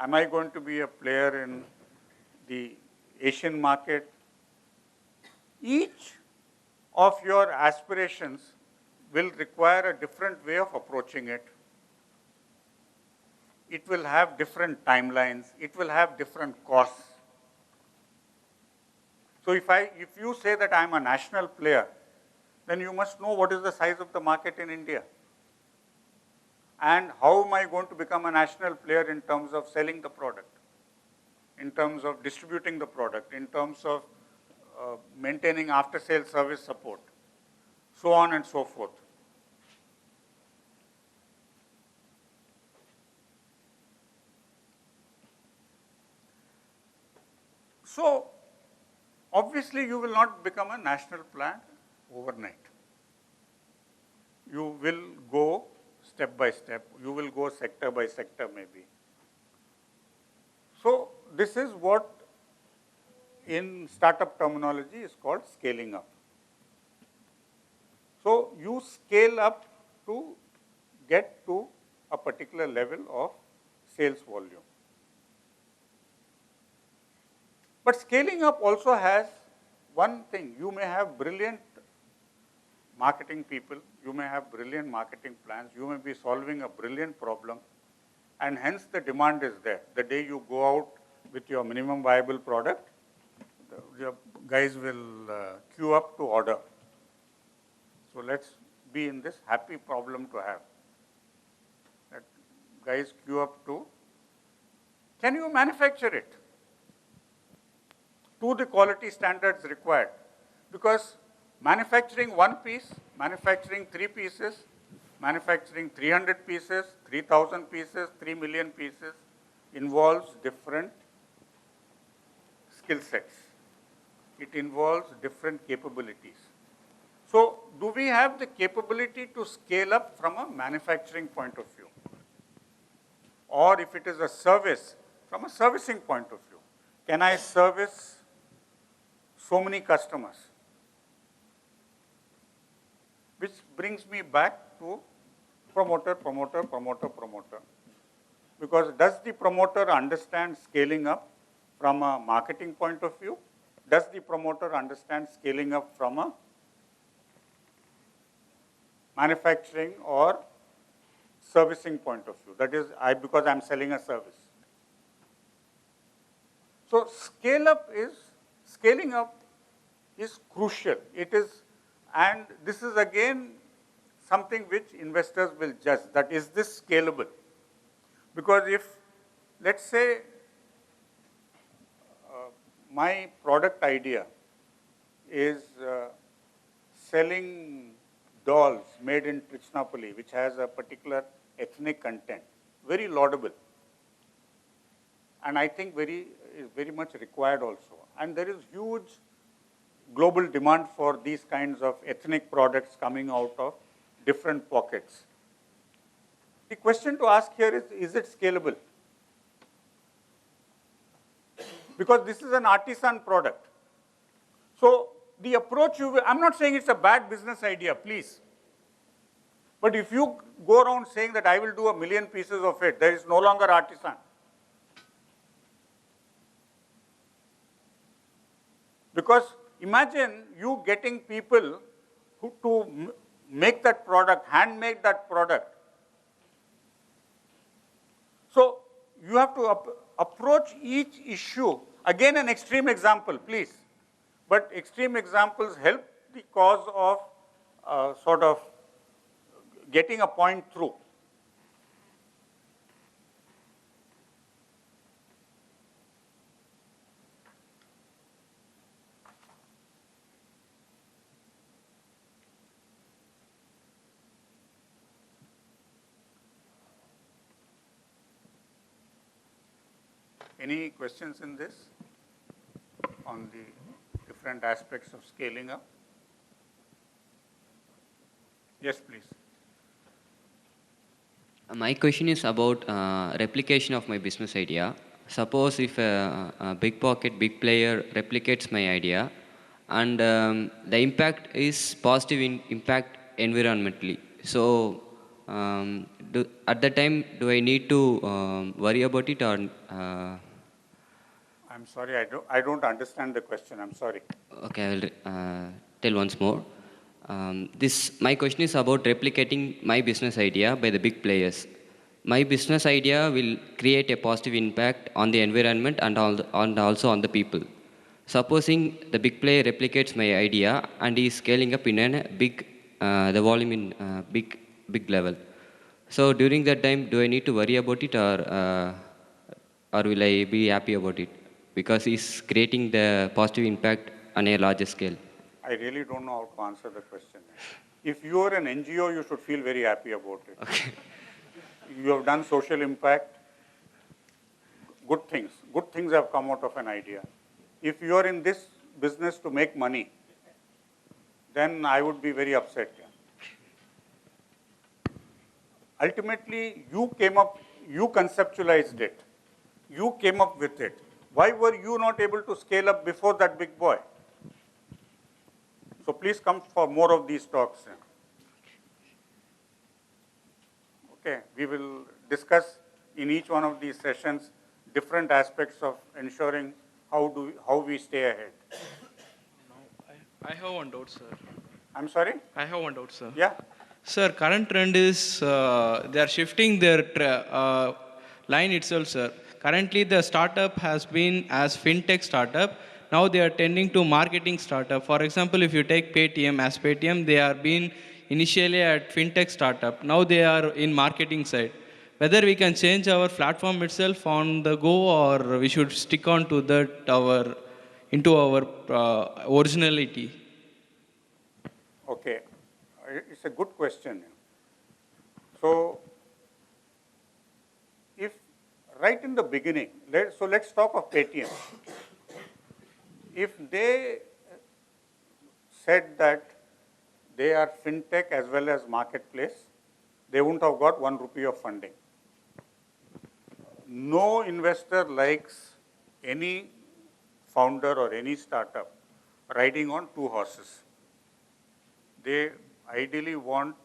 Am I going to be a player in the Asian market? Each of your aspirations will require a different way of approaching it. It will have different timelines. It will have different costs. So if you say that I'm a national player, then you must know what is the size of the market in India. And how am I going to become a national player in terms of selling the product, in terms of distributing the product, in terms of maintaining after-sales service support, so on and so forth. So, obviously, you will not become a national plant overnight. You will go step by step. You will go sector by sector, maybe. So, this is what in startup terminology is called scaling up. So, you scale up to get to a particular level of sales volume. But scaling up also has one thing. You may have brilliant marketing people, you may have brilliant marketing plans, you may be solving a brilliant problem, and hence the demand is there. The day you go out with your minimum viable product, your guys will queue up to order. So let's be in this happy problem to have. That guys queue up to, can you manufacture it to the quality standards required? Because manufacturing one piece, manufacturing 3 pieces, manufacturing 300 pieces, 3,000 pieces, 3 million pieces involves different skill sets. It involves different capabilities. So, do we have the capability to scale up from a manufacturing point of view? Or if it is a service, from a servicing point of view, can I service so many customers? Which brings me back to promoter, promoter, promoter, promoter. Because does the promoter understand scaling up from a marketing point of view? Does the promoter understand scaling up from a manufacturing or servicing point of view? That is, because I'm selling a service. So scaling up is crucial. It is, and this is again something which investors will judge, that is this scalable? Because if, let's say, my product idea is selling dolls made in Trichinopoli, which has a particular ethnic content, very laudable, and I think very much required also. And there is huge global demand for these kinds of ethnic products coming out of different pockets. The question to ask here is it scalable? Because this is an artisan product. So the approach I'm not saying it's a bad business idea, please. But if you go around saying that I will do 1 million pieces of it, there is no longer artisan. Because imagine you getting people to make that product, hand make that product. So you have to approach each issue. Again, an extreme example, please. But extreme examples help the cause of sort of getting a point through. Any questions in this on the different aspects of scaling up? Yes, please. My question is about replication of my business idea. Suppose if a big pocket, big player replicates my idea, and the impact is positive impact environmentally. So, at the time, do I need to worry about it or? I'm sorry, I don't understand the question. I'm sorry. Okay, I will tell once more. My question is about replicating my business idea by the big players. My business idea will create a positive impact on the environment and also on the people. Supposing the big player replicates my idea and is scaling up in a the volume in big level. So during that time, do I need to worry about it or will I be happy about it? Because he's creating the positive impact on a larger scale. I really don't know how to answer the question. If you are an NGO, you should feel very happy about it. Okay. You have done social impact, good things. Good things have come out of an idea. If you are in this business to make money, then I would be very upset. Yeah. Ultimately, you conceptualized it. You came up with it. Why were you not able to scale up before that big boy? So please come for more of these talks. Okay, we will discuss in each one of these sessions different aspects of ensuring how we stay ahead. I have one doubt, sir. I'm sorry? I have one doubt, sir. Yeah? Sir, current trend is they are shifting their line itself, sir. Currently, the startup has been as fintech startup. Now they are tending to marketing startup. For example, if you take Paytm as Paytm, they are being initially at fintech startup. Now they are in marketing side. Whether we can change our platform itself on the go, or we should stick on to that into our originality. Okay. It's a good question. So, if right in the beginning, let's talk of Paytm. If they said that they are fintech as well as marketplace, they wouldn't have got 1 rupee of funding. No investor likes any founder or any startup riding on two horses. They ideally want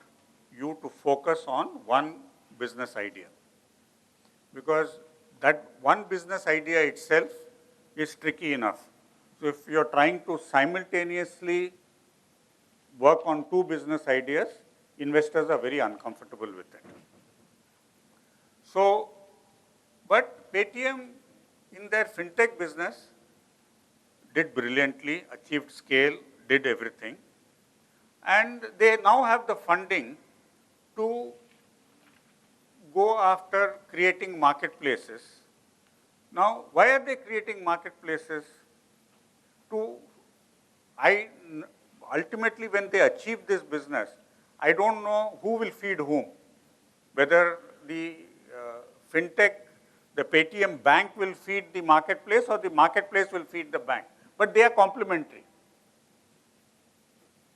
you to focus on one business idea, because that one business idea itself is tricky enough. So if you're trying to simultaneously work on two business ideas, investors are very uncomfortable with it. So, but Paytm in their fintech business did brilliantly, achieved scale, did everything. And they now have the funding to go after creating marketplaces. Now, why are they creating marketplaces? Ultimately, when they achieve this business, I don't know who will feed whom. Whether the fintech, the Paytm bank will feed the marketplace or the marketplace will feed the bank. But they are complementary.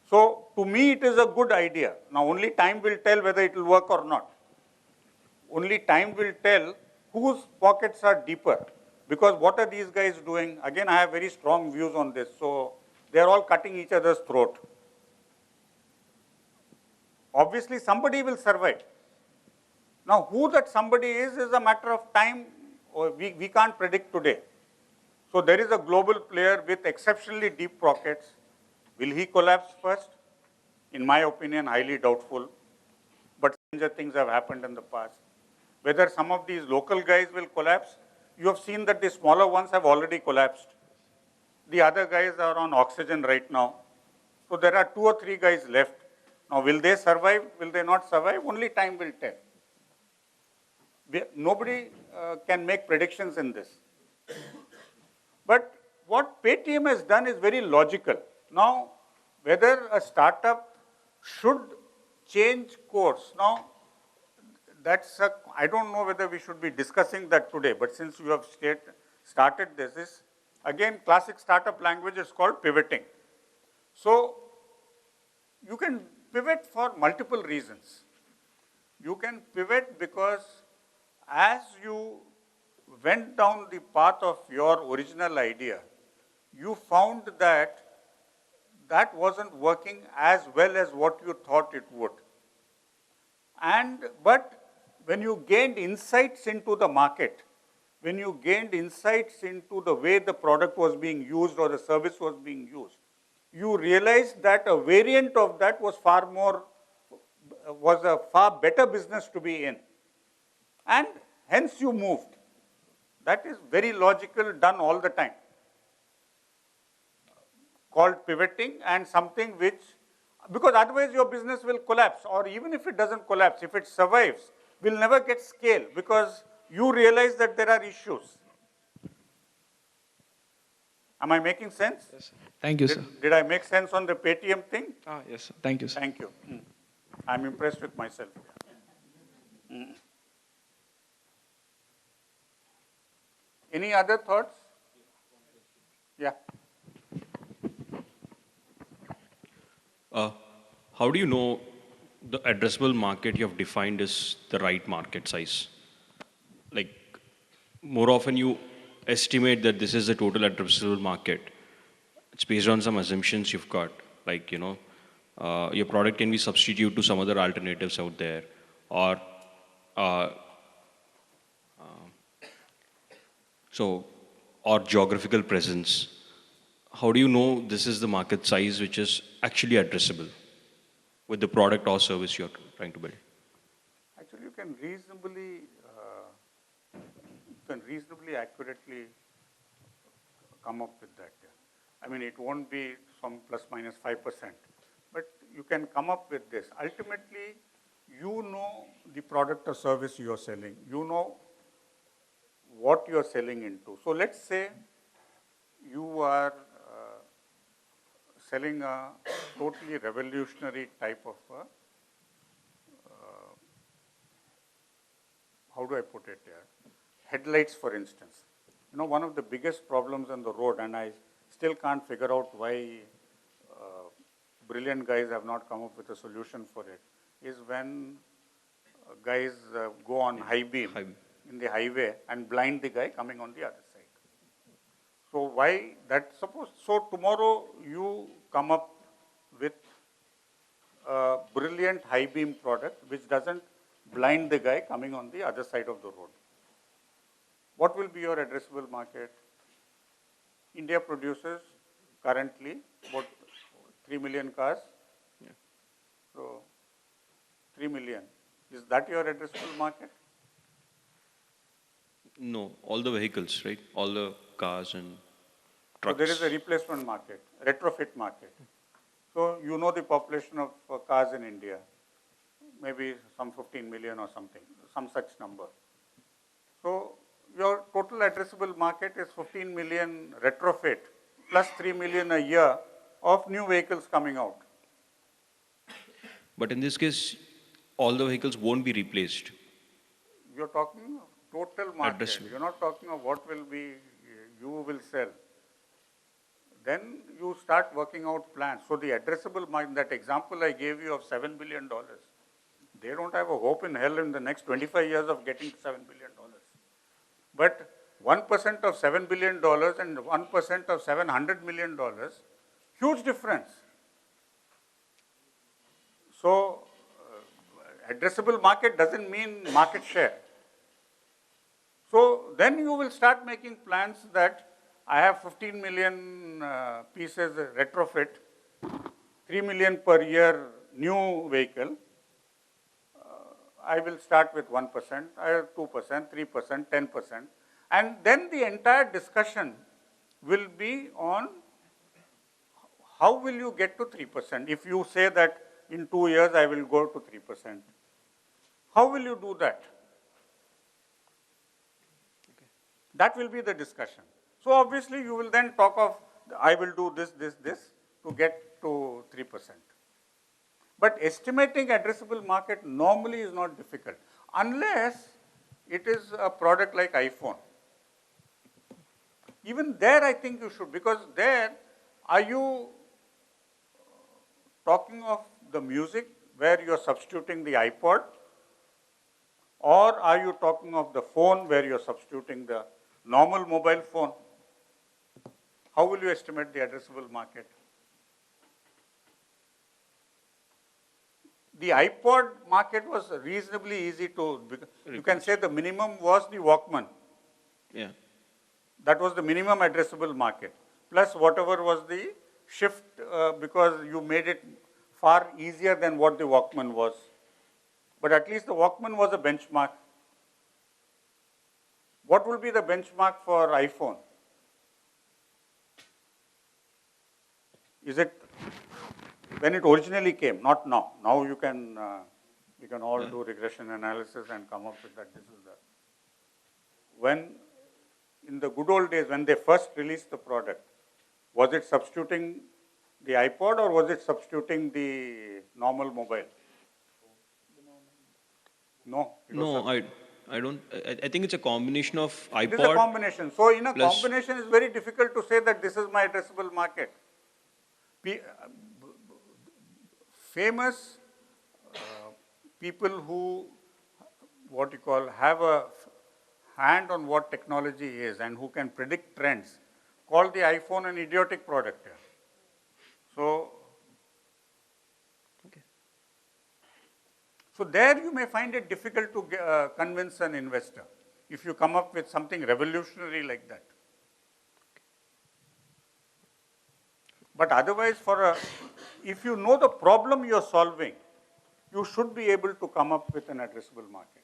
So, to me, it is a good idea. Now, only time will tell whether it will work or not. Only time will tell whose pockets are deeper. Because what are these guys doing? Again, I have very strong views on this. So, they are all cutting each other's throat. Obviously, somebody will survive. Now, who that somebody is a matter of time. We can't predict today. So, there is a global player with exceptionally deep pockets. Will he collapse first? In my opinion, highly doubtful. But stranger things have happened in the past. Whether some of these local guys will collapse, you have seen that the smaller ones have already collapsed. The other guys are on oxygen right now. So there are 2 or 3 guys left. Now, will they survive? Will they not survive? Only time will tell. Nobody can make predictions in this. But what Paytm has done is very logical. Now, whether a startup should change course. Now, I don't know whether we should be discussing that today, but since you have started this, again, classic startup language is called pivoting. So, you can pivot for multiple reasons. You can pivot because as you went down the path of your original idea, you found that that wasn't working as well as what you thought it would. But when you gained insights into the market, when you gained insights into the way the product was being used or the service was being used, you realized that a variant of that was a far better business to be in. And hence you moved. That is very logical, done all the time. Called pivoting, and something which, because otherwise your business will collapse, or even if it doesn't collapse, if it survives, will never get scale because you realize that there are issues. Am I making sense? Yes, sir. Thank you, sir. Did I make sense on the Paytm thing? Yes, sir. Thank you, sir. Thank you. I'm impressed with myself. Any other thoughts? Yeah. How do you know the addressable market you have defined is the right market size? Like, more often you estimate that this is the total addressable market. It's based on some assumptions you've got, like, your product can be substituted to some other alternatives out there, or or geographical presence. How do you know this is the market size which is actually addressable with the product or service you're trying to build? Actually, you can reasonably accurately come up with that. I mean, it won't be some plus minus 5%, but you can come up with this. Ultimately, you know the product or service you are selling. You know what you are selling into. So let's say you are selling a totally revolutionary type of how do I put it here? Headlights, for instance. One of the biggest problems on the road, and I still can't figure out why brilliant guys have not come up with a solution for it, is when guys go on high beam in the highway and blind the guy coming on the other side. So why that? So tomorrow you come up with a brilliant high beam product which doesn't blind the guy coming on the other side of the road. What will be your addressable market? India produces currently about 3 million cars. Yeah. So 3 million. Is that your addressable market? No, all the vehicles, right? All the cars and So trucks. there is a replacement market, retrofit market. So you know the population of cars in India, maybe some 15 million or something, some such number. So your total addressable market is 15 million retrofit plus 3 million a year of new vehicles coming out. But in this case, all the vehicles won't be replaced. You're talking of total market. Addressable. You're not talking of what will be, you will sell. Then you start working out plans. So the addressable market, that example I gave you of $7 billion, they don't have a hope in hell in the next 25 years of getting $7 billion. But 1% of $7 billion and 1% of $700 million, huge difference. So addressable market doesn't mean market share. So then you will start making plans that I have 15 million pieces retrofit, 3 million per year new vehicle. I will start with 1%, 2%, 3%, 10%. And then the entire discussion will be on how will you get to 3%. If you say that in 2 years I will go to 3%, how will you do that? That will be the discussion. So obviously you will then talk of, I will do this to get to 3%. But estimating addressable market normally is not difficult, unless it is a product like iPhone. Even there I think you should, because there, are you talking of the music where you are substituting the iPod? Or are you talking of the phone where you're substituting the normal mobile phone? How will you estimate the addressable market? The iPod market was reasonably easy to, you can say the minimum was the Walkman. Yeah. That was the minimum addressable market, plus whatever was the shift because you made it far easier than what the Walkman was. But at least the Walkman was a benchmark. What will be the benchmark for iPhone? Is it when it originally came, not now. Now you can all do regression analysis and come up with that this is the. When in the good old days, when they first released the product, was it substituting the iPod or was it substituting the normal mobile? No. No, I don't. I think it's a combination of It is a iPod. combination. So in a plus- combination, it's very difficult to say that this is my addressable market. Famous people who, what you call, have a hand on what technology is and who can predict trends, call the iPhone an idiotic product. So, so there you may find it difficult to convince an investor if you come up with something revolutionary like that. But otherwise, if you know the problem you are solving, you should be able to come up with an addressable market.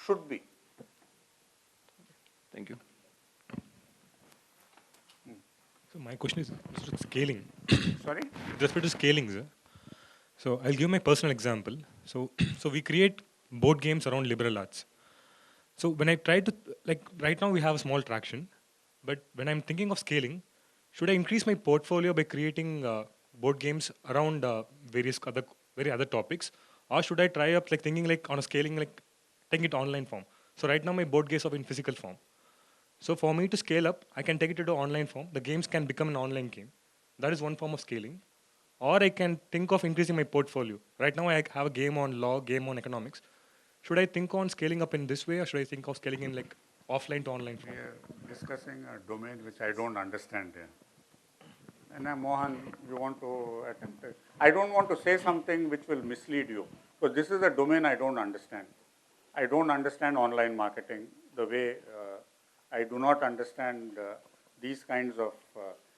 Should be. Thank you. So my question is scaling. Sorry? With respect to scaling, sir. So I'll give my personal example. So we create board games around liberal arts. So when I try to, like right now we have a small traction, but when I'm thinking of scaling, should I increase my portfolio by creating board games around various other topics, or should I try up like thinking like on a scaling like taking it online form? So right now my board games are in physical form. So for me to scale up, I can take it into online form. The games can become an online game. That is one form of scaling. Or I can think of increasing my portfolio. Right now I have a game on law, game on economics. Should I think on scaling up in this way, or should I think of scaling in like offline to online form? We are discussing a domain which I don't understand here. And Mohan, you want to attempt it? I don't want to say something which will mislead you. So this is a domain I don't understand. I don't understand online marketing the way I do not understand these kinds of.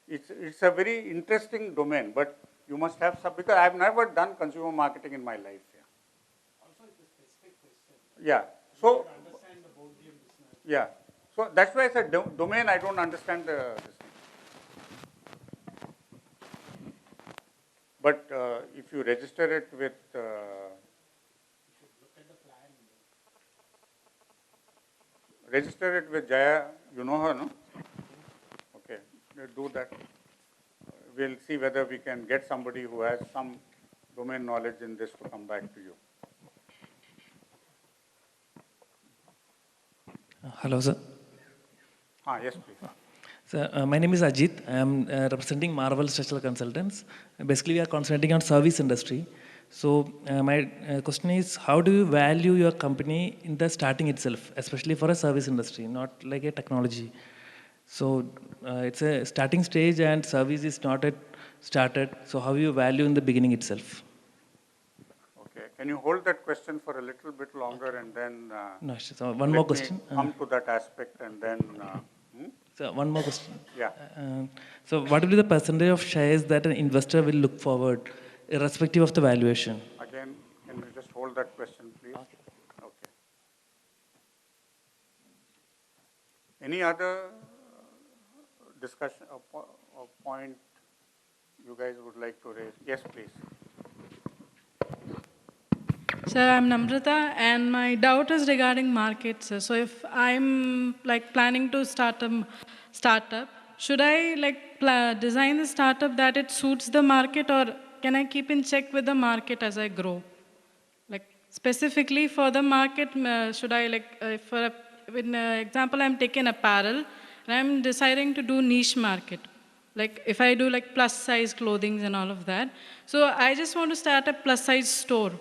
It's a very interesting domain, but you must have some, because I've never done consumer marketing in my life. Also, it's a specific question. Yeah. So. Understand the board game business. Yeah. So that's why I said domain. I don't understand this thing. But if you register it with. Register it with Jaya, you know her, no? Okay, we'll do that. We'll see whether we can get somebody who has some domain knowledge in this to come back to you. Hello, sir. Yes, please. Sir, my name is Ajit. I am representing Marvel Structural Consultants. Basically, we are concentrating on service industry. So my question is, how do you value your company in the starting itself, especially for a service industry, not like a technology? So it's a starting stage and service is not yet started. So how you value in the beginning itself? Okay, can you hold that question for a little bit longer and then No, so one more question. Come to that aspect and then. So one more question. Yeah. So what will be the percentage of shares that an investor will look forward, irrespective of the valuation? Again, can you just hold that question, please? Okay. Any other discussion or point you guys would like to raise? Yes, please. Sir, I'm Namrata, and my doubt is regarding markets. So if I'm like planning to start a startup, should I like design the startup that it suits the market, or can I keep in check with the market as I grow? Like specifically for the market, should I like for example, I'm taking apparel and I'm deciding to do niche market. Like if I do like plus size clothing and all of that. So I just want to start a plus size store.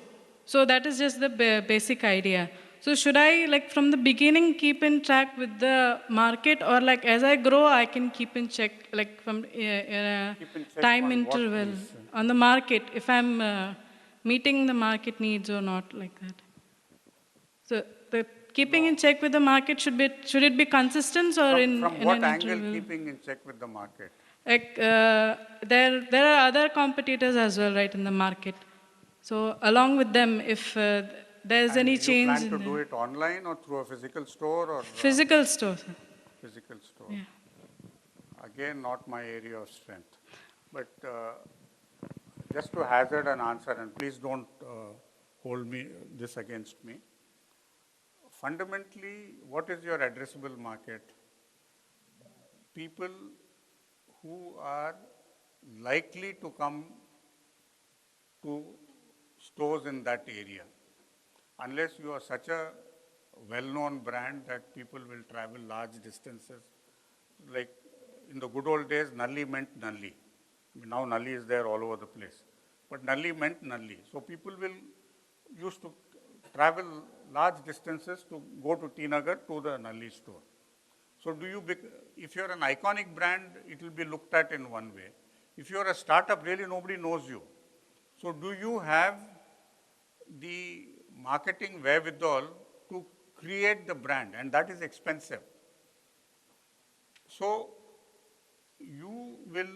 So that is just the basic idea. So should I, like, from the beginning keep in track with the market, or like as I grow, I can keep in check, like from Keep in check time on what, interval please? on the market, if I'm meeting the market needs or not, like that. So the keeping in check with the market should it be consistent or From in what an angle interval? keeping in check with the market? Like there are other competitors as well, right, in the market. So along with them, if there's And any you change plan to in do the it online or through a physical store or physical store, sir. physical store? Yeah. Again, not my area of strength. But just to hazard an answer, and please don't hold this against me. Fundamentally, what is your addressable market? People who are likely to come to stores in that area. Unless you are such a well-known brand that people will travel large distances. Like in the good old days, Nalli meant Nalli. Now Nalli is there all over the place. But Nalli meant Nalli. So people will used to travel large distances to go to T Nagar to the Nalli store. So if you're an iconic brand, it will be looked at in one way. If you're a startup, really nobody knows you. So do you have the marketing wherewithal to create the brand? And that is expensive. So you will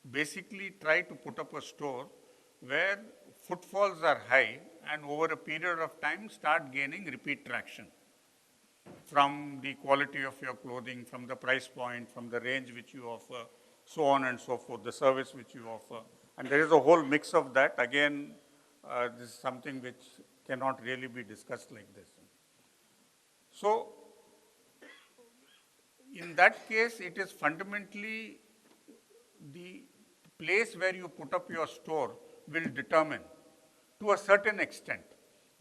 basically try to put up a store where footfalls are high and over a period of time start gaining repeat traction from the quality of your clothing, from the price point, from the range which you offer, so on and so forth, the service which you offer. And there is a whole mix of that. Again, this is something which cannot really be discussed like this. So, in that case, it is fundamentally the place where you put up your store will determine to a certain extent.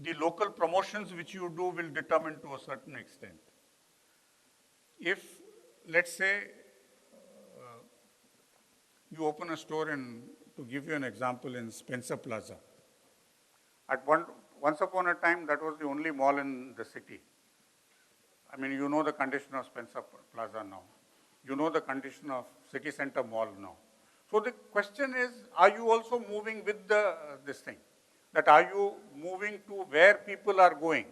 The local promotions which you do will determine to a certain extent. If, let's say, you open a store in, to give you an example, in Spencer Plaza. Once upon a time, that was the only mall in the city. I mean, you know the condition of Spencer Plaza now. You know the condition of City Center Mall now. So the question is, are you also moving with this thing? That are you moving to where people are going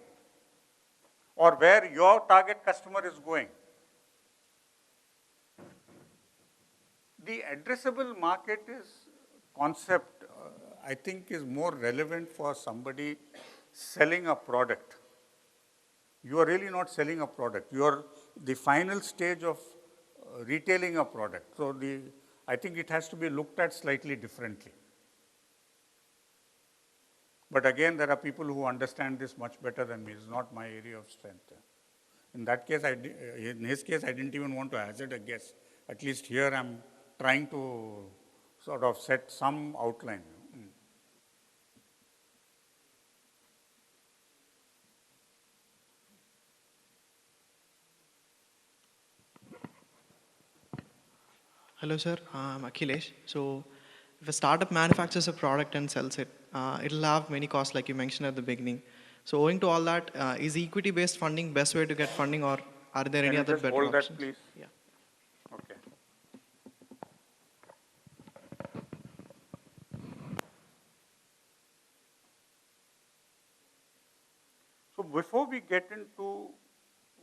or where your target customer is going? The addressable market concept, I think, is more relevant for somebody selling a product. You are really not selling a product. You are the final stage of retailing a product. So I think it has to be looked at slightly differently. But again, there are people who understand this much better than me. It's not my area of strength. In that case, in his case, I didn't even want to hazard a guess. At least here, I'm trying to sort of set some outline. Hello, sir. I'm Akhilesh. So, if a startup manufactures a product and sells it, it'll have many costs, like you mentioned at the beginning. So, owing to all that, is equity-based funding best way to get funding, or are there any other better hold options? That, please? Yeah. Okay. So before we get into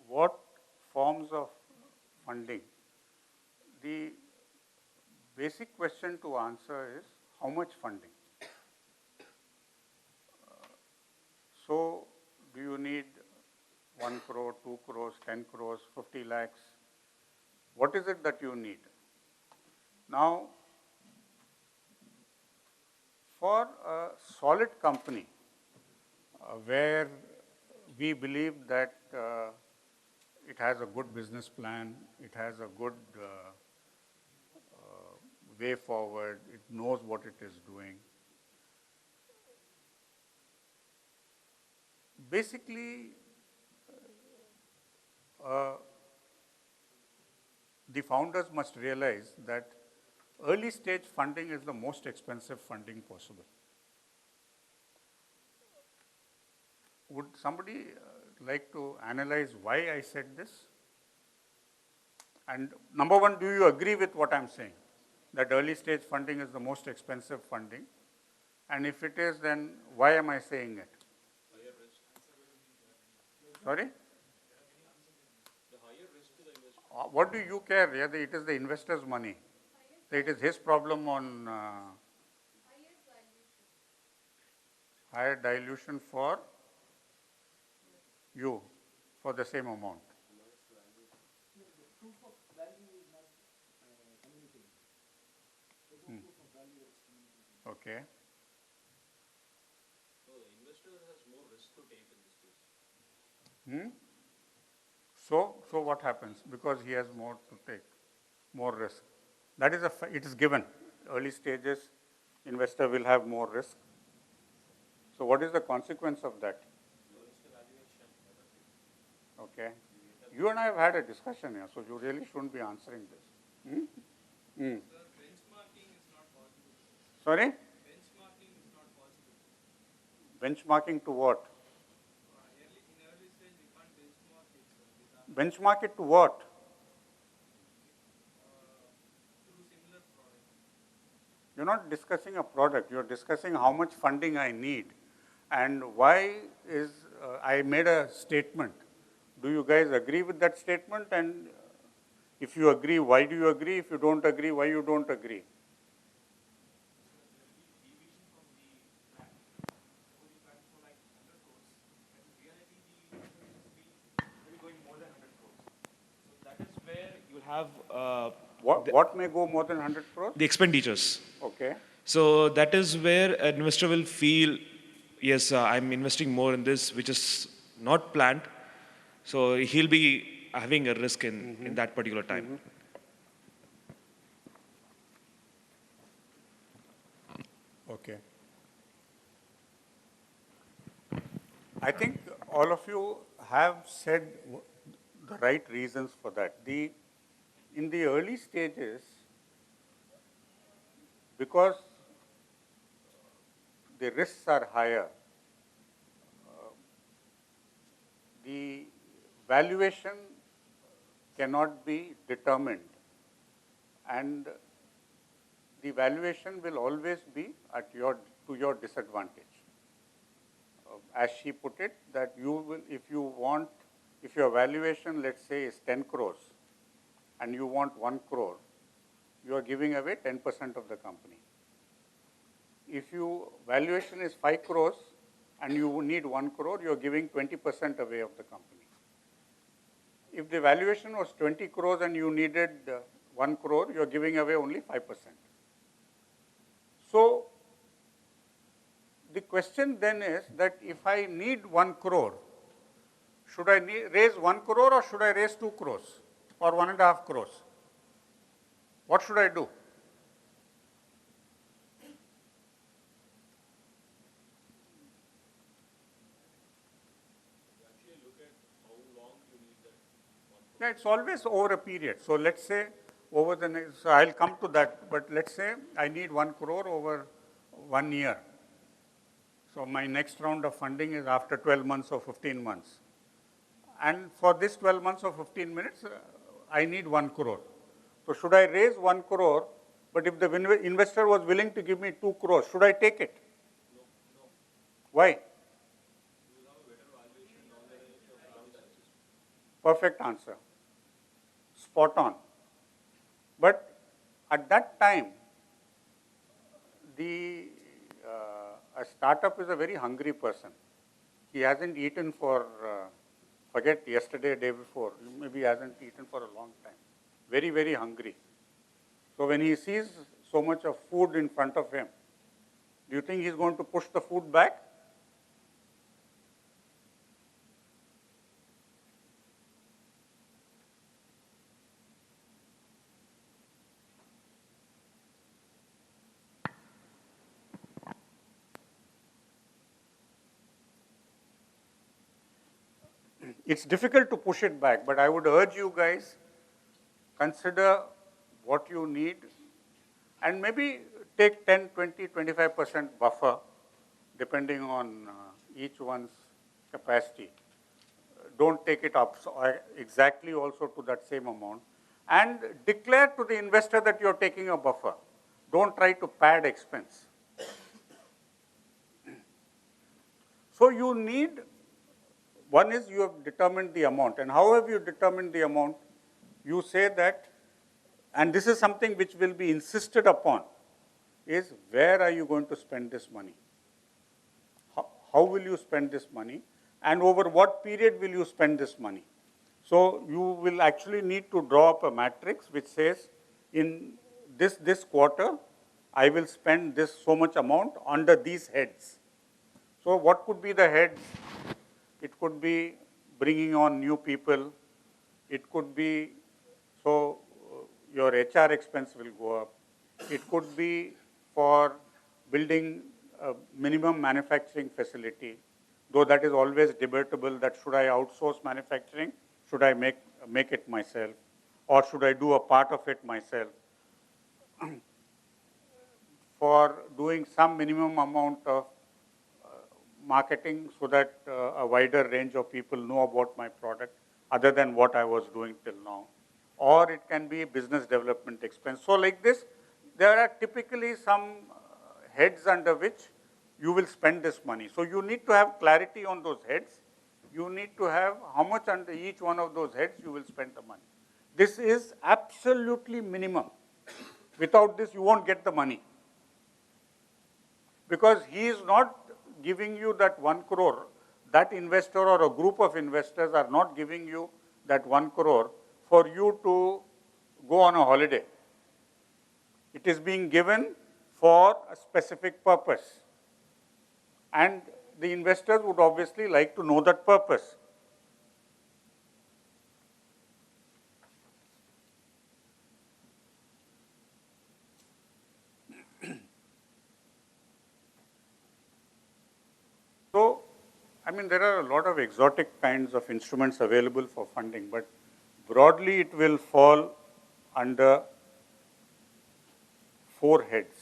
what forms of funding, the basic question to answer is how much funding? So do you need 1 crore, 2 crores, 10 crores, 50 lakhs? What is it that you need? Now, for a solid company where we believe that it has a good business plan, it has a good way forward, it knows what it is doing. Basically, the founders must realize that early stage funding is the most expensive funding possible. Would somebody like to analyze why I said this? And number one, do you agree with what I'm saying? That early stage funding is the most expensive funding? And if it is, then why am I saying it? Sorry? What do you care? Yeah, it is the investor's money. So it is his problem on higher dilution for you for the same amount. Okay. So the investor has more risk to take in this case. So what happens? Because he has more to take, more risk. That is it is given. Early stages, investor will have more risk. So what is the consequence of that? Okay. You and I have had a discussion here, so you really shouldn't be answering this. Sorry? Benchmarking is not possible. Benchmarking to what? In early stage, we can't benchmark it, sir. Benchmark it to what? Through similar products. You're not discussing a product, you're discussing how much funding I need and why is, I made a statement. Do you guys agree with that statement? And if you agree, why do you agree? If you don't agree, why you don't agree? You'll have What may go more than 100 crores? the expenditures. Okay. So that is where an investor will feel, yes, I'm investing more in this, which is not planned. So he'll be having a risk in that particular time. Okay. I think all of you have said the right reasons for that. In the early stages, because the risks are higher, the valuation cannot be determined, and the valuation will always be to your disadvantage. As she put it, that you will, if your valuation, let's say, is 10 crores, and you want 1 crore, you are giving away 10% of the company. If your valuation is 5 crores, and you need 1 crore, you are giving 20% away of the company. If the valuation was 20 crores and you needed 1 crore, you are giving away only 5%. So the question then is that if I need 1 crore, should I raise 1 crore or should I raise 2 crores or 1.5 crores? What should I do? Yeah, it's always over a period. So let's say over the next, so I'll come to that, but let's say I need 1 crore over 1 year. So my next round of funding is after 12 months or 15 months. And for this 12 months or 15 minutes, I need 1 crore. So should I raise 1 crore, but if the investor was willing to give me 2 crores, should I take it? No. Why? Perfect answer. Spot on. But at that time, a startup is a very hungry person. He hasn't eaten for, forget yesterday, day before, maybe he hasn't eaten for a long time. Very, very hungry. So when he sees so much of food in front of him, do you think he's going to push the food back? It's difficult to push it back, but I would urge you guys, consider what you need and maybe take 10, 20, 25% buffer depending on each one's capacity. Don't take it up exactly also to that same amount. And declare to the investor that you're taking a buffer. Don't try to pad expense. So you need, one is you have determined the amount, and how have you determined the amount? You say that, and this is something which will be insisted upon, is where are you going to spend this money? How will you spend this money? And over what period will you spend this money? So you will actually need to draw up a matrix which says, in this quarter, I will spend this so much amount under these heads. So what could be the heads? It could be bringing on new people. It could be, so your HR expense will go up. It could be for building a minimum manufacturing facility, though that is always debatable, that should I outsource manufacturing? Should I make it myself? Or should I do a part of it myself? For doing some minimum amount of marketing so that a wider range of people know about my product other than what I was doing till now. Or it can be business development expense. So like this, there are typically some heads under which you will spend this money. So you need to have clarity on those heads. You need to have how much under each one of those heads you will spend the money. This is absolutely minimum. Without this, you won't get the money. Because he is not giving you that 1 crore, that investor or a group of investors are not giving you that 1 crore for you to go on a holiday. It is being given for a specific purpose. And the investors would obviously like to know that purpose. So, I mean, there are a lot of exotic kinds of instruments available for funding, but broadly it will fall under 4 heads.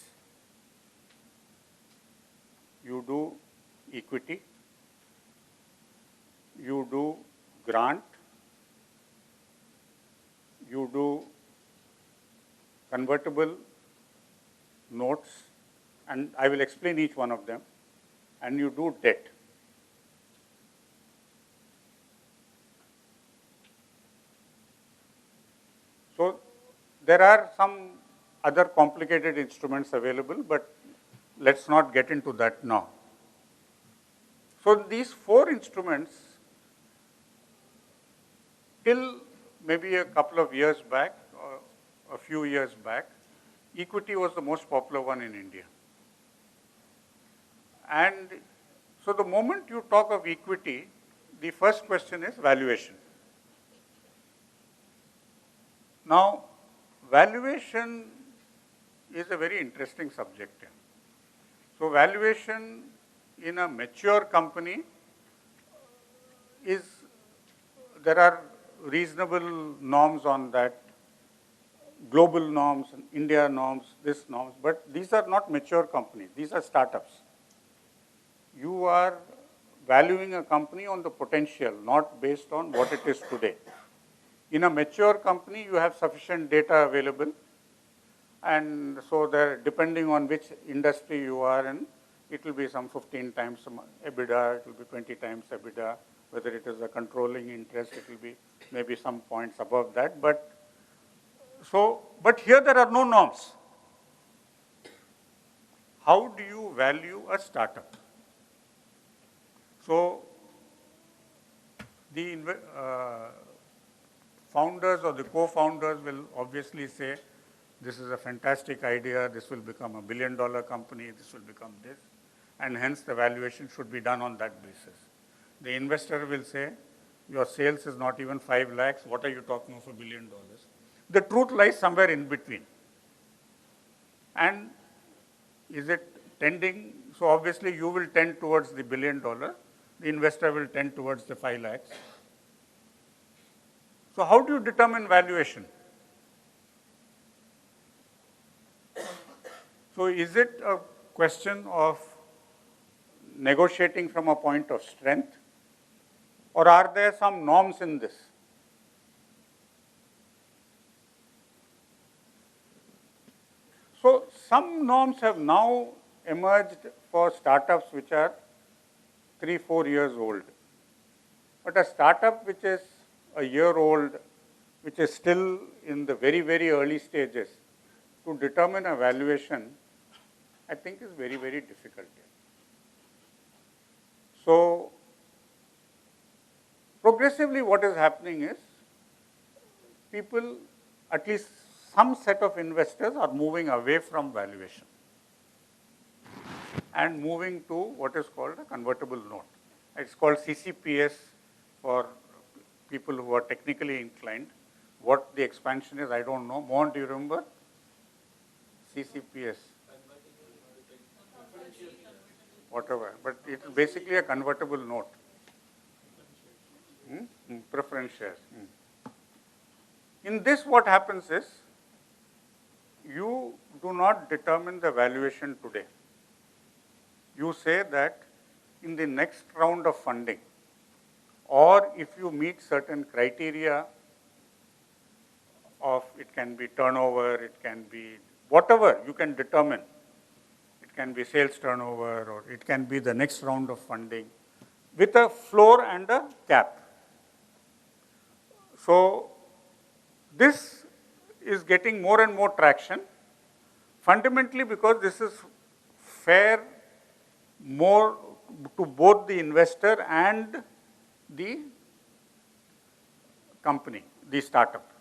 You do equity, you do grant, you do convertible notes, and I will explain each one of them, and you do debt. So there are some other complicated instruments available, but let's not get into that now. So these 4 instruments, till maybe a couple of years back, or a few years back, equity was the most popular one in India. And so the moment you talk of equity, the first question is valuation. Now, valuation is a very interesting subject here. So valuation in a mature company is, there are reasonable norms on that, global norms, India norms, this norms, but these are not mature companies, these are startups. You are valuing a company on the potential, not based on what it is today. In a mature company, you have sufficient data available, and so there, depending on which industry you are in, it will be some 15 times EBITDA, it will be 20 times EBITDA. Whether it is a controlling interest, it will be maybe some points above that. But here there are no norms. How do you value a startup? So the founders or the co-founders will obviously say, this is a fantastic idea, this will become $1 billion company, this will become this, and hence the valuation should be done on that basis. The investor will say, your sales is not even 5 lakhs, what are you talking of $1 billion? The truth lies somewhere in between. And is it tending, so obviously you will tend towards the $1 billion, the investor will tend towards the 5 lakhs. So how do you determine valuation? So is it a question of negotiating from a point of strength, Or are there some norms in this? So some norms have now emerged for startups which are 3-4 years old. But a startup which is a year old, which is still in the very, very early stages, to determine a valuation, I think is very, very difficult. So progressively what is happening is people, at least some set of investors, are moving away from valuation and moving to what is called a convertible note. It's called CCPS for people who are technically inclined. What the expansion is, I don't know. Mohan, do you remember? CCPS. Whatever, but it's basically a convertible note. Preference shares. In this, what happens is, you do not determine the valuation today. You say that in the next round of funding, or if you meet certain criteria of, it can be turnover, it can be whatever you can determine. It can be sales turnover, or it can be the next round of funding, with a floor and a cap. So this is getting more and more traction, fundamentally because this is fair more to both the investor and the company, the startup.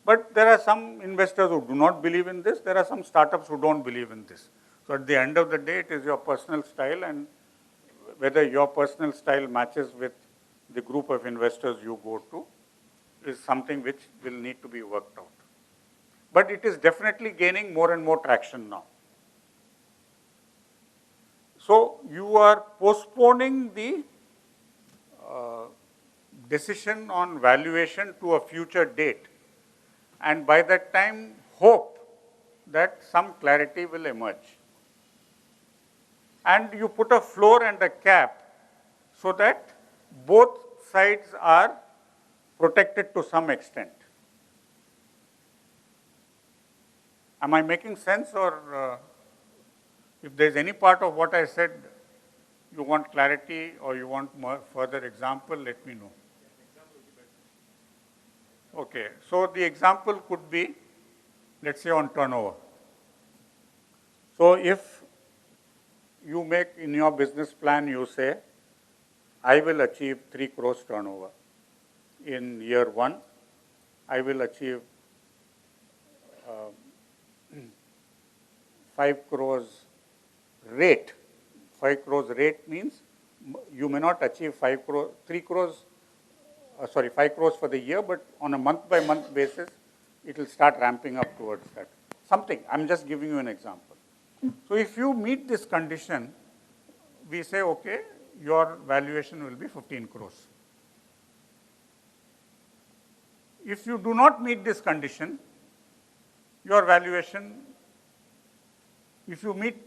But there are some investors who do not believe in this. There are some startups who don't believe in this. So at the end of the day, it is your personal style, and whether your personal style matches with the group of investors you go to is something which will need to be worked out. But it is definitely gaining more and more traction now. So you are postponing the decision on valuation to a future date, and by that time hope that some clarity will emerge. And you put a floor and a cap so that both sides are protected to some extent. Am I making sense, or if there is any part of what I said you want clarity or you want more further example, let me know. Okay, so the example could be, let's say, on turnover. So if you make in your business plan, you say, I will achieve 3 crores turnover. In year 1, I will achieve 5 crores rate. 5 crores rate means you may not achieve 5 crores, 5 crores for the year, but on a month-by-month basis, it will start ramping up towards that. Something, I'm just giving you an example. So if you meet this condition, we say, okay, your valuation will be 15 crores. If you do not meet this condition, your valuation, if you meet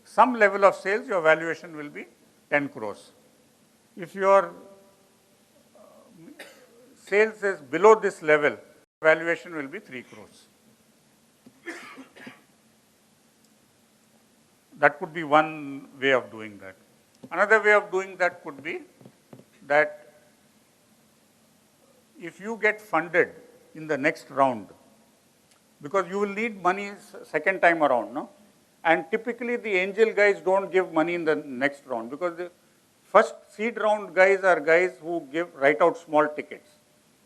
some level of sales, your valuation will be 10 crores. If your sales is below this level, valuation will be 3 crores. That could be one way of doing that. Another way of doing that could be that if you get funded in the next round, because you will need money second time around, no? And typically the angel guys don't give money in the next round, because the first seed round guys are guys who write out small tickets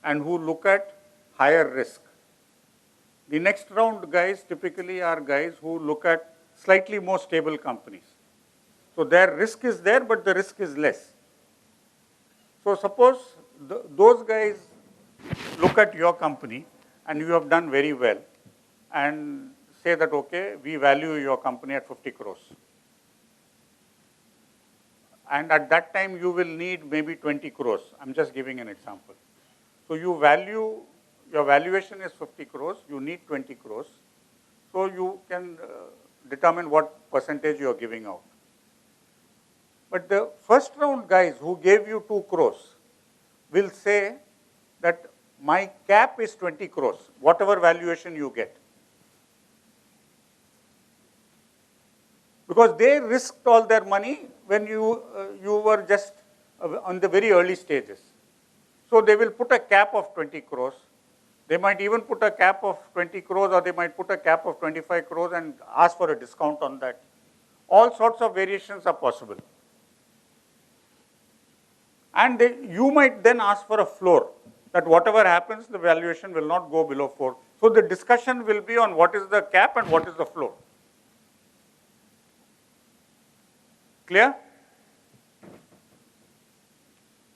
and who look at higher risk. The next round guys typically are guys who look at slightly more stable companies. So their risk is there, but the risk is less. So suppose those guys look at your company and you have done very well and say that, okay, we value your company at 50 crores. And at that time you will need maybe 20 crores. I'm just giving an example. So you value, your valuation is 50 crores, you need 20 crores. So you can determine what percentage you are giving out. But the first round guys who gave you 2 crores, will say that my cap is 20 crores, whatever valuation you get. Because they risked all their money when you were just on the very early stages. So they will put a cap of 20 crores. They might even put a cap of 20 crores, or they might put a cap of 25 crores and ask for a discount on that. All sorts of variations are possible. And you might then ask for a floor, that whatever happens, the valuation will not go below 4. So the discussion will be on what is the cap and what is the floor. Clear?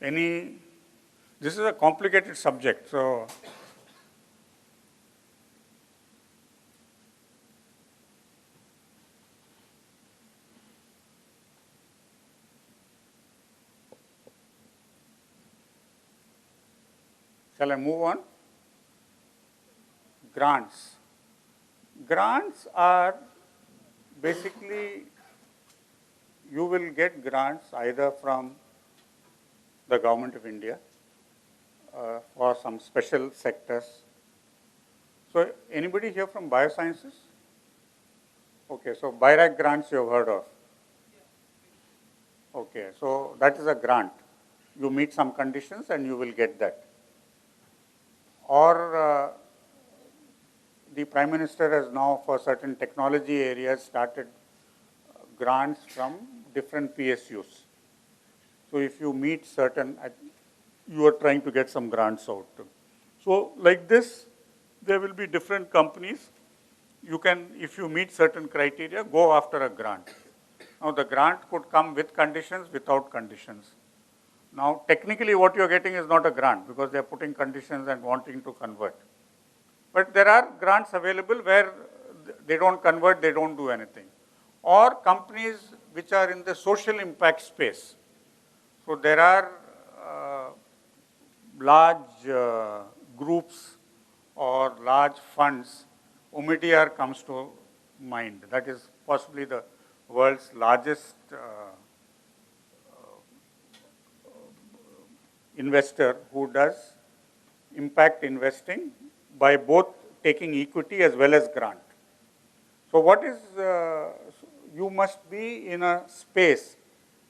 This is a complicated subject, so. Shall I move on? Grants. Grants are basically, you will get grants either from the Government of India for some special sectors. So anybody here from biosciences? Okay, so BIRAC grants you have heard of. Okay, so that is a grant. You meet some conditions and you will get that. Or the Prime Minister has now for certain technology areas started grants from different PSUs. So if you meet certain, you are trying to get some grants out. So like this, there will be different companies. You can, if you meet certain criteria, go after a grant. Now the grant could come with conditions, without conditions. Now technically what you are getting is not a grant because they are putting conditions and wanting to convert. But there are grants available where they don't convert, they don't do anything. Or companies which are in the social impact space. So there are large groups or large funds. Omidyar comes to mind. That is possibly the world's largest investor who does impact investing by both taking equity as well as grant. So what is, you must be in a space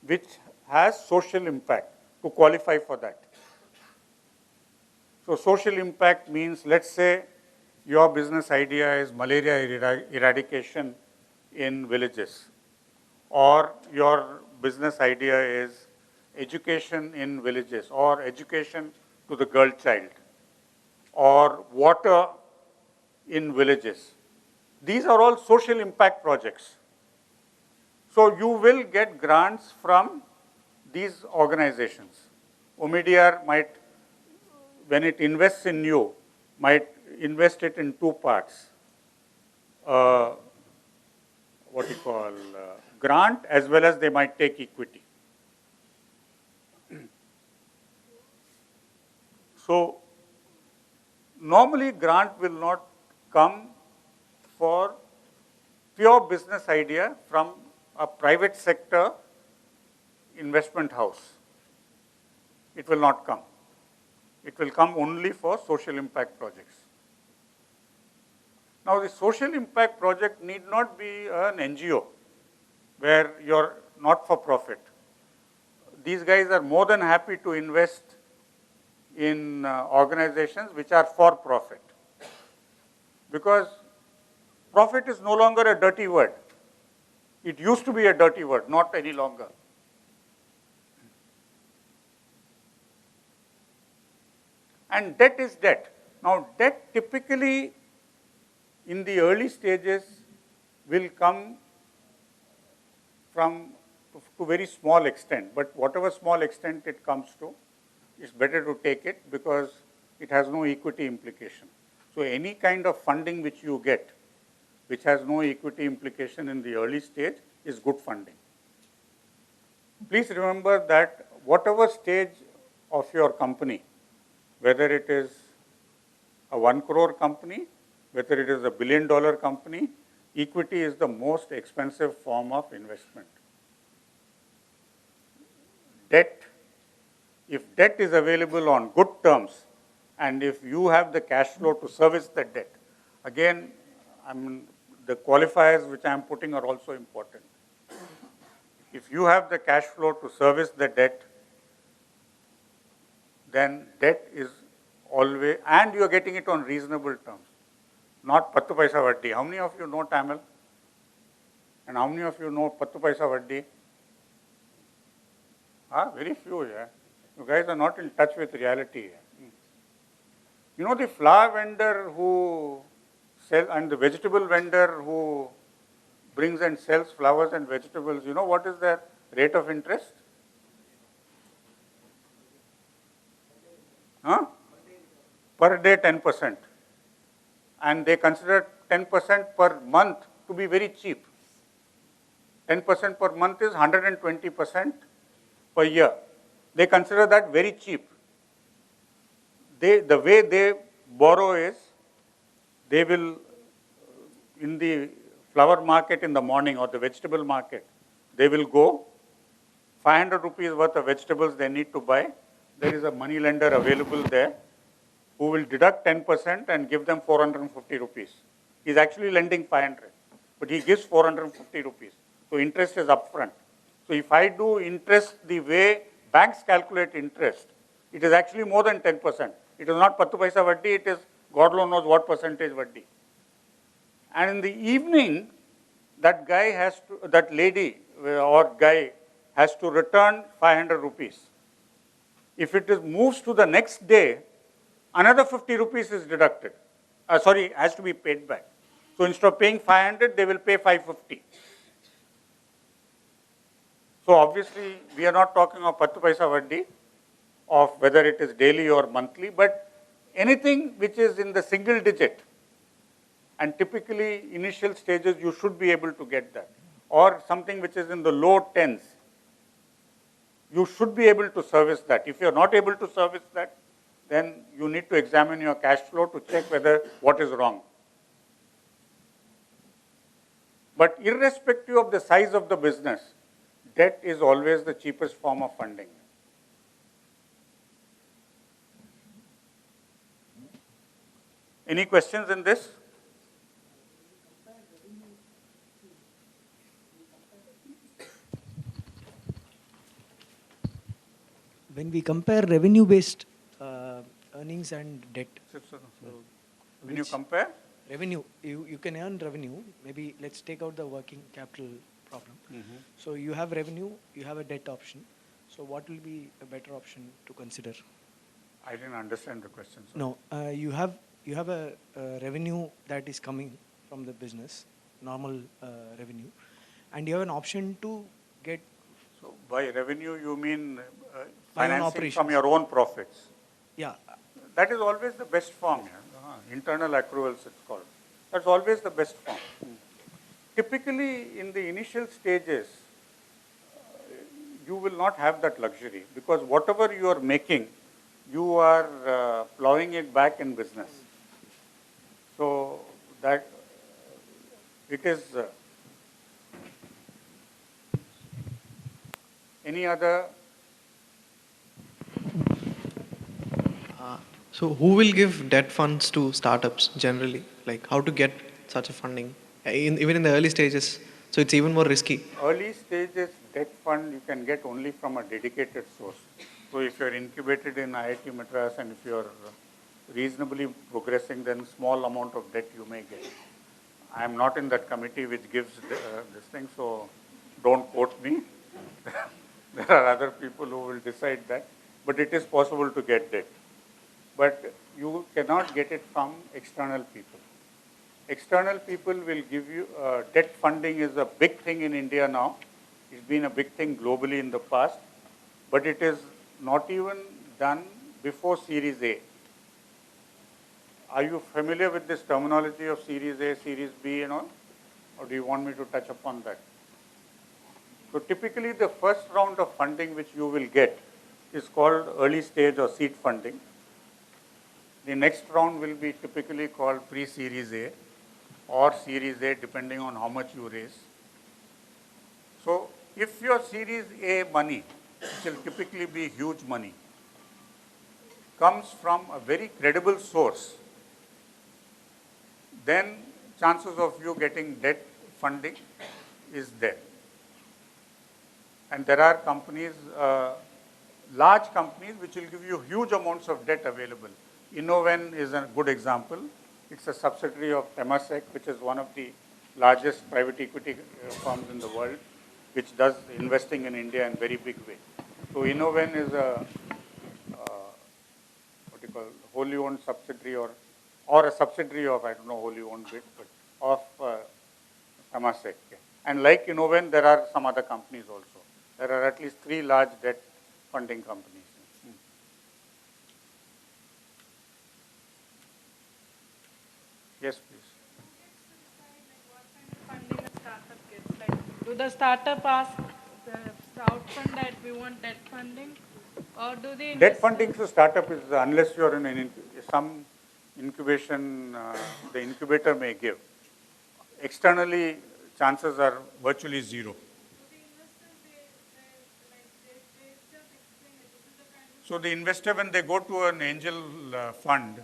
which has social impact to qualify for that. So social impact means, let's say your business idea is malaria eradication in villages, or your business idea is education in villages, or education to the girl child, or water in villages. These are all social impact projects. So you will get grants from these organizations. Omidyar might, when it invests in you, might invest it in two parts. What you call grant, as well as they might take equity. So normally grant will not come for pure business idea from a private sector investment house. It will not come. It will come only for social impact projects. Now the social impact project need not be an NGO where you're not for profit. These guys are more than happy to invest in organizations which are for profit. Because profit is no longer a dirty word. It used to be a dirty word, not any longer. And debt is debt. Now debt typically in the early stages will come from to very small extent, but whatever small extent it comes to, it's better to take it because it has no equity implication. So any kind of funding which you get, which has no equity implication in the early stage, is good funding. Please remember that whatever stage of your company, whether it is a 1 crore company, whether it is a $1 billion company, equity is the most expensive form of investment. Debt If debt is available on good terms, and if you have the cash flow to service the debt, again, I mean, the qualifiers which I am putting are also important. If you have the cash flow to service the debt, then debt is always, and you are getting it on reasonable terms, not pattu paisa vaddi. How many of you know Tamil? And how many of you know pattu paisa vaddi? Very few, yeah. You guys are not in touch with reality. You know the flower vendor who sells, and the vegetable vendor who brings and sells flowers and vegetables, you know what is their rate of interest? Per day 10%. And they consider 10% per month to be very cheap. 10% per month is 120% per year. They consider that very cheap. The way they borrow is, they will, in the flower market in the morning or the vegetable market, they will go, 500 rupees worth of vegetables they need to buy. There is a money lender available there who will deduct 10% and give them 450 rupees. He is actually lending 500, but he gives 450 rupees. So interest is upfront. So if I do interest the way banks calculate interest, it is actually more than 10%. It is not pattu paisa vaddi, it is God alone knows what percentage vaddi. And in the evening, that guy has to, that lady or guy has to return 500 rupees. If it is moves to the next day, another 50 rupees is deducted. Has to be paid back. So instead of paying 500, they will pay 550. So obviously, we are not talking of pattu paisa vaddi, of whether it is daily or monthly, but anything which is in the single digit, and typically initial stages you should be able to get that, or something which is in the low tens, you should be able to service that. If you are not able to service that, then you need to examine your cash flow to check whether what is wrong. But irrespective of the size of the business, debt is always the cheapest form of funding. Any questions in this? When we compare revenue-based earnings and debt, When you compare? Revenue, you can earn revenue. Maybe let's take out the working capital problem. So you have revenue, you have a debt option. So what will be a better option to consider? I didn't understand the question. Sorry. No, you have a revenue that is coming from the business, normal revenue, and you have an option to get. So by revenue you mean By own financing operations. from your own profits? Yeah. That is always the best form. Internal accruals it's called. That's always the best form. Typically in the initial stages, you will not have that luxury, because whatever you are making, you are plowing it back in business. So that it is. Any other? So who will give debt funds to startups generally? Like how to get such a funding, even in the early stages? So it's even more risky. Early stages debt fund you can get only from a dedicated source. So if you are incubated in IIT Madras and if you are reasonably progressing, then small amount of debt you may get. I am not in that committee which gives this thing, so don't quote me. There are other people who will decide that, but it is possible to get debt. But you cannot get it from external people. External people will give you, debt funding is a big thing in India now. It's been a big thing globally in the past, but it is not even done before Series A. Are you familiar with this terminology of Series A, Series B and all? Or do you want me to touch upon that? So typically the first round of funding which you will get is called early stage or seed funding. The next round will be typically called pre-Series A or Series A, depending on how much you raise. So if your Series A money, which will typically be huge money, comes from a very credible source, then chances of you getting debt funding is there. And there are companies, large companies, which will give you huge amounts of debt available. Innoven is a good example. It's a subsidiary of Temasek, which is one of the largest private equity firms in the world, which does investing in India in very big way. So Innoven is a wholly owned subsidiary or a subsidiary of, I don't know, wholly owned bit, but of Temasek. And like Innoven, there are some other companies also. There are at least 3 large debt funding companies. Yes, please. Do the startup ask the outfund that we want debt funding, or do they? Debt funding to startup is unless you are in some incubation, the incubator may give. Externally, chances are virtually zero. So the investor, when they go to an angel fund,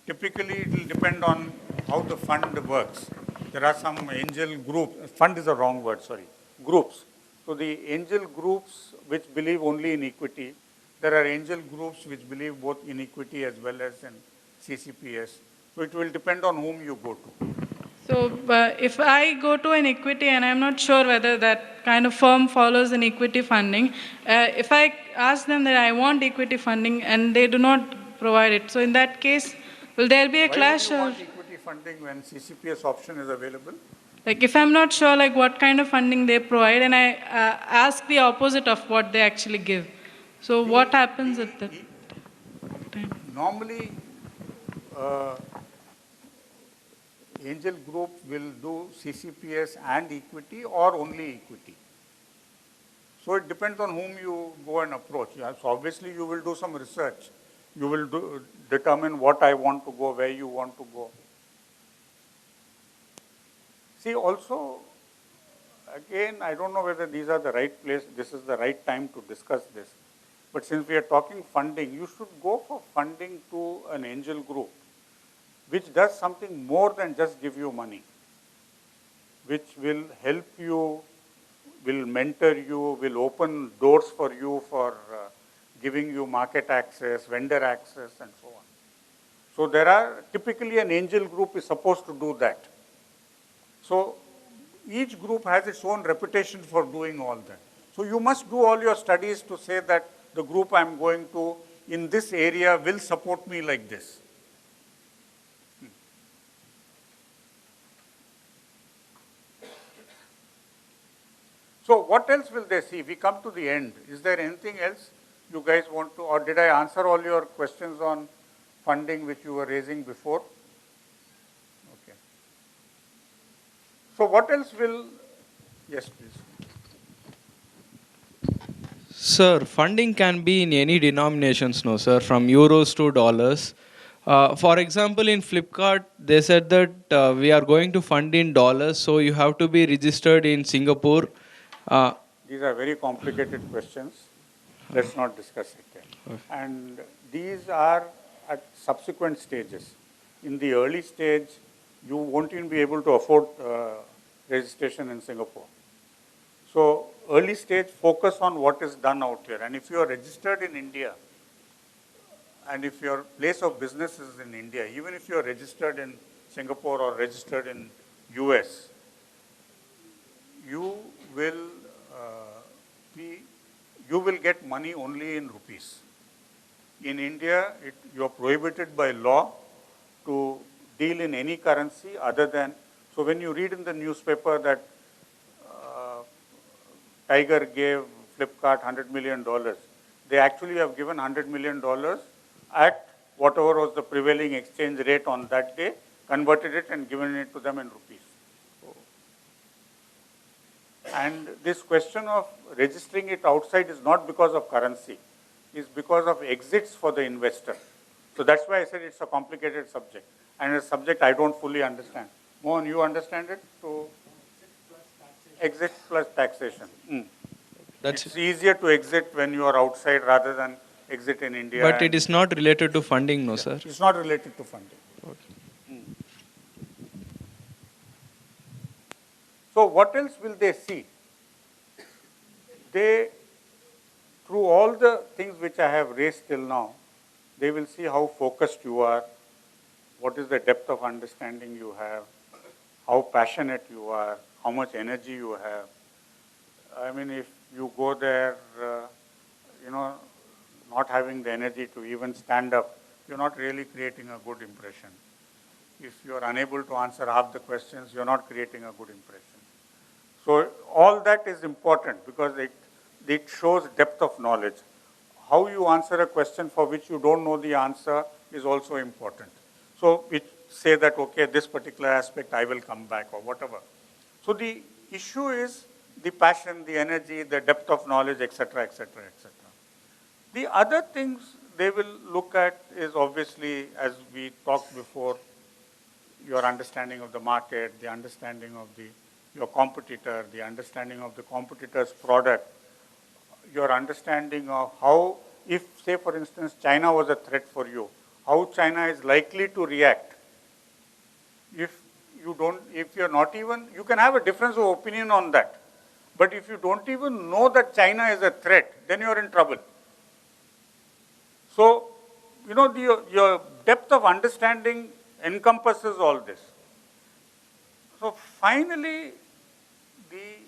typically it will depend on how the fund works. There are some angel groups, fund is a wrong word, sorry, groups. So the angel groups which believe only in equity, there are angel groups which believe both in equity as well as in CCPS. So it will depend on whom you go to. So if I go to an equity and I'm not sure whether that kind of firm follows an equity funding, if I ask them that I want equity funding and they do not provide it, so in that case, will there be a clash? Why would you want equity funding when CCPS option is available? Like if I'm not sure like what kind of funding they provide and I ask the opposite of what they actually give. So what happens at that time? Normally, angel group will do CCPS and equity or only equity. So it depends on whom you go and approach. Yeah, so obviously you will do some research. You will determine what I want to go, where you want to go. See, also, again, I don't know whether these are the right place, this is the right time to discuss this. But since we are talking funding, you should go for funding to an angel group, which does something more than just give you money, which will help you, will mentor you, will open doors for you for giving you market access, vendor access, and so on. So there are, typically an angel group is supposed to do that. So each group has its own reputation for doing all that. So you must do all your studies to say that the group I'm going to in this area will support me like this. So what else will they see? We come to the end. Is there anything else you guys want to, or did I answer all your questions on funding which you were raising before? Okay. So what else will, yes please. Sir, funding can be in any denominations, no sir, from euros to dollars. For example, in Flipkart, they said that we are going to fund in dollars, so you have to be registered in Singapore. These are very complicated questions. Let's not discuss it there. Okay. And these are at subsequent stages. In the early stage, you won't even be able to afford registration in Singapore. So early stage, focus on what is done out here. And if you are registered in India, and if your place of business is in India, even if you are registered in Singapore or registered in US, you will get money only in rupees. In India, you are prohibited by law to deal in any currency other than, so when you read in the newspaper that Tiger gave Flipkart $100 million, they actually have given $100 million at whatever was the prevailing exchange rate on that day, converted it and given it to them in rupees. And this question of registering it outside is not because of currency, it's because of exits for the investor. So that's why I said it's a complicated subject, and a subject I don't fully understand. Mohan, you understand it? So exit plus taxation. It's easier to exit when you are outside rather than exit in India. But it is not related to funding, no, sir? It's not related to funding. So what else will they see? They, through all the things which I have raised till now, they will see how focused you are, what is the depth of understanding you have, how passionate you are, how much energy you have. I mean, if you go there, not having the energy to even stand up, you're not really creating a good impression. If you're unable to answer half the questions, you're not creating a good impression. So all that is important because it shows depth of knowledge. How you answer a question for which you don't know the answer is also important. So we say that, okay, this particular aspect I will come back or whatever. So the issue is the passion, the energy, the depth of knowledge, etc., etc., etc. The other things they will look at is obviously, as we talked before, your understanding of the market, the understanding of your competitor, the understanding of the competitor's product, your understanding of how, if say for instance China was a threat for you, how China is likely to react. If you're not even, you can have a difference of opinion on that. But if you don't even know that China is a threat, then you're in trouble. So, your depth of understanding encompasses all this. So finally, the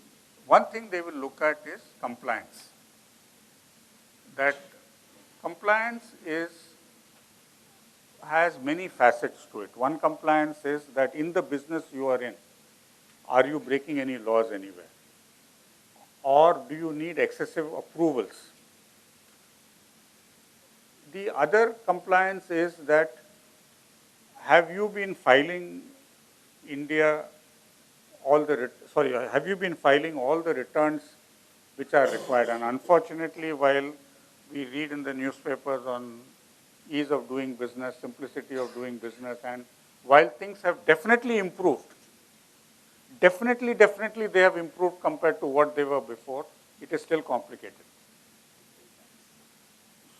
one thing they will look at is compliance. That compliance has many facets to it. One compliance is that in the business you are in, are you breaking any laws anywhere? Or do you need excessive approvals? The other compliance is that have you been filing have you been filing all the returns which are required? And unfortunately, while we read in the newspapers on ease of doing business, simplicity of doing business, and while things have definitely improved, definitely they have improved compared to what they were before, it is still complicated.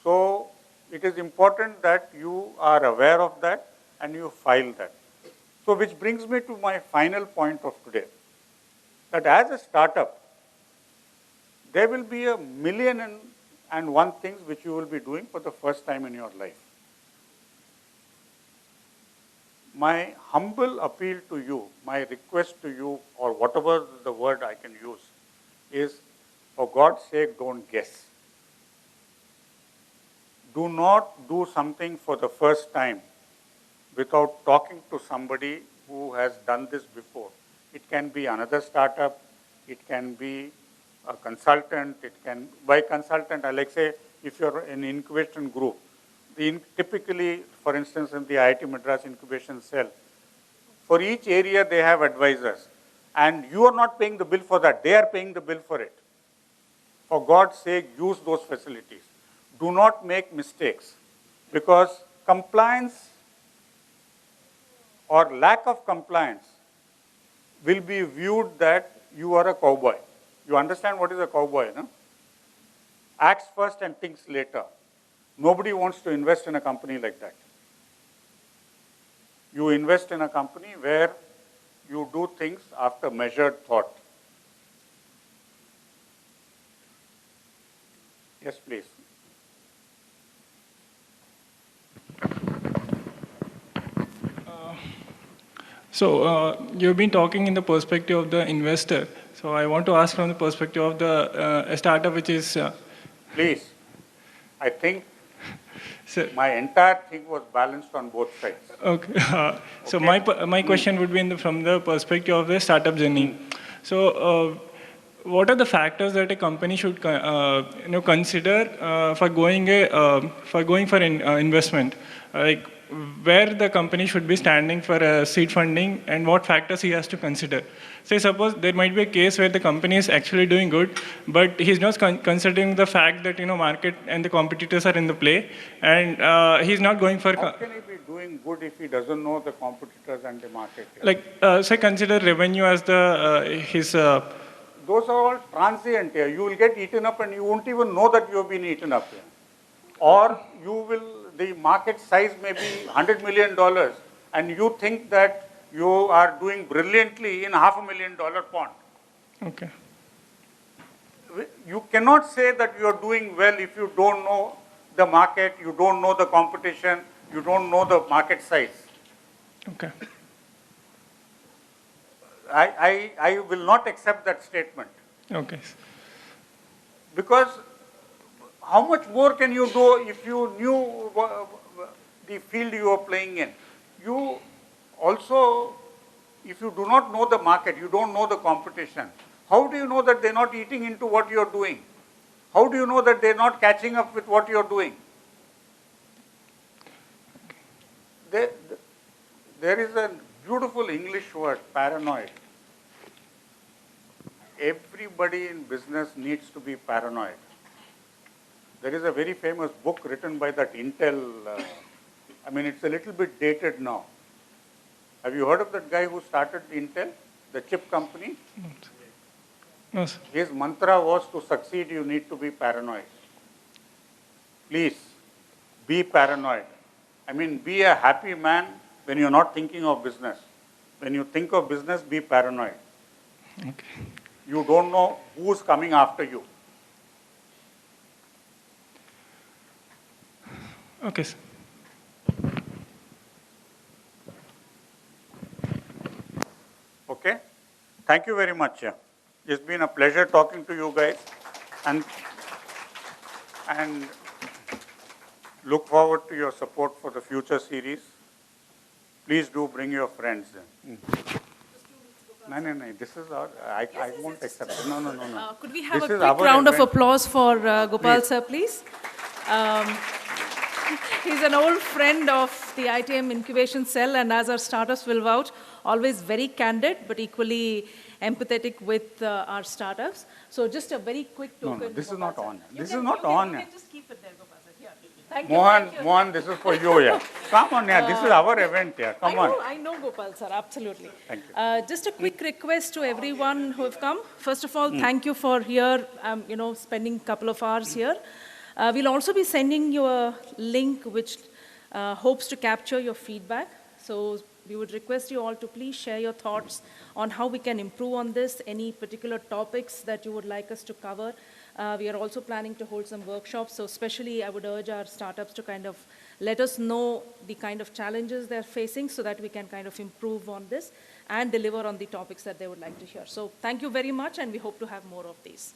So it is important that you are aware of that and you file that. So which brings me to my final point of today, that as a startup, there will be 1,000,001 things which you will be doing for the first time in your life. My humble appeal to you, my request to you, or whatever the word I can use, is for God's sake, don't guess. Do not do something for the first time without talking to somebody who has done this before. It can be another startup, it can be a consultant, by consultant, I like say, if you're an incubation group, typically, for instance, in the IIT Madras incubation cell, for each area they have advisors, and you are not paying the bill for that, they are paying the bill for it. For God's sake, use those facilities. Do not make mistakes, because compliance or lack of compliance will be viewed that you are a cowboy. You understand what is a cowboy, no? Acts first and thinks later. Nobody wants to invest in a company like that. You invest in a company where you do things after measured thought. Yes, please. You've been talking in the perspective of the investor. So I want to ask from the perspective of a startup which is... Please. I think my entire thing was balanced on both sides. Okay. So my question would be from the perspective of the startup journey. So what are the factors that a company should consider for going for investment? Like where the company should be standing for seed funding and what factors he has to consider. Say suppose there might be a case where the company is actually doing good, but he's not considering the fact that market and the competitors are in the play, and he's not going for... How can he be doing good if he doesn't know the competitors and the market? Like say consider revenue as his... Those are all transient here. You will get eaten up and you won't even know that you have been eaten up here. or the market size may be $100 million, and you think that you are doing brilliantly in $500,000 pond. Okay. You cannot say that you are doing well if you don't know the market, you don't know the competition, you don't know the market size. Okay. I will not accept that statement. Okay. Because how much more can you do if you knew the field you are playing in? You also, if you do not know the market, you don't know the competition, how do you know that they're not eating into what you're doing? How do you know that they're not catching up with what you're doing? There is a beautiful English word, paranoid. Everybody in business needs to be paranoid. There is a very famous book written by that Intel, it's a little bit dated now. Have you heard of that guy who started Intel, the chip company? No, sir. His mantra was, to succeed, you need to be paranoid. Please, be paranoid. Be a happy man when you're not thinking of business. When you think of business, be paranoid. Okay. You don't know who's coming after you. Okay, sir. Okay? Thank you very much. It's been a pleasure talking to you guys, and look forward to your support for the future series. Please do bring your friends. No, this is our, I won't accept it. No. Could we have This a is quick our round of event. applause for Gopal Please. sir, please? He's an old friend of the ITM Incubation Cell, and as our startups will vouch, always very candid, but equally empathetic with our startups. So just a very quick token. No, this is not on. This is You not can on. just keep it there, Gopal sir. Here. Thank you. Mohan, this is for you. Come on, this is our event. Come on. I know Gopal sir, absolutely. Thank you. Just a quick request to everyone who have come. First of all, thank you for here, spending a couple of hours here. We'll also be sending you a link which hopes to capture your feedback. So we would request you all to please share your thoughts on how we can improve on this, any particular topics that you would like us to cover. We are also planning to hold some workshops, so especially I would urge our startups to kind of let us know the kind of challenges they're facing so that we can kind of improve on this and deliver on the topics that they would like to hear. So thank you very much, and we hope to have more of these.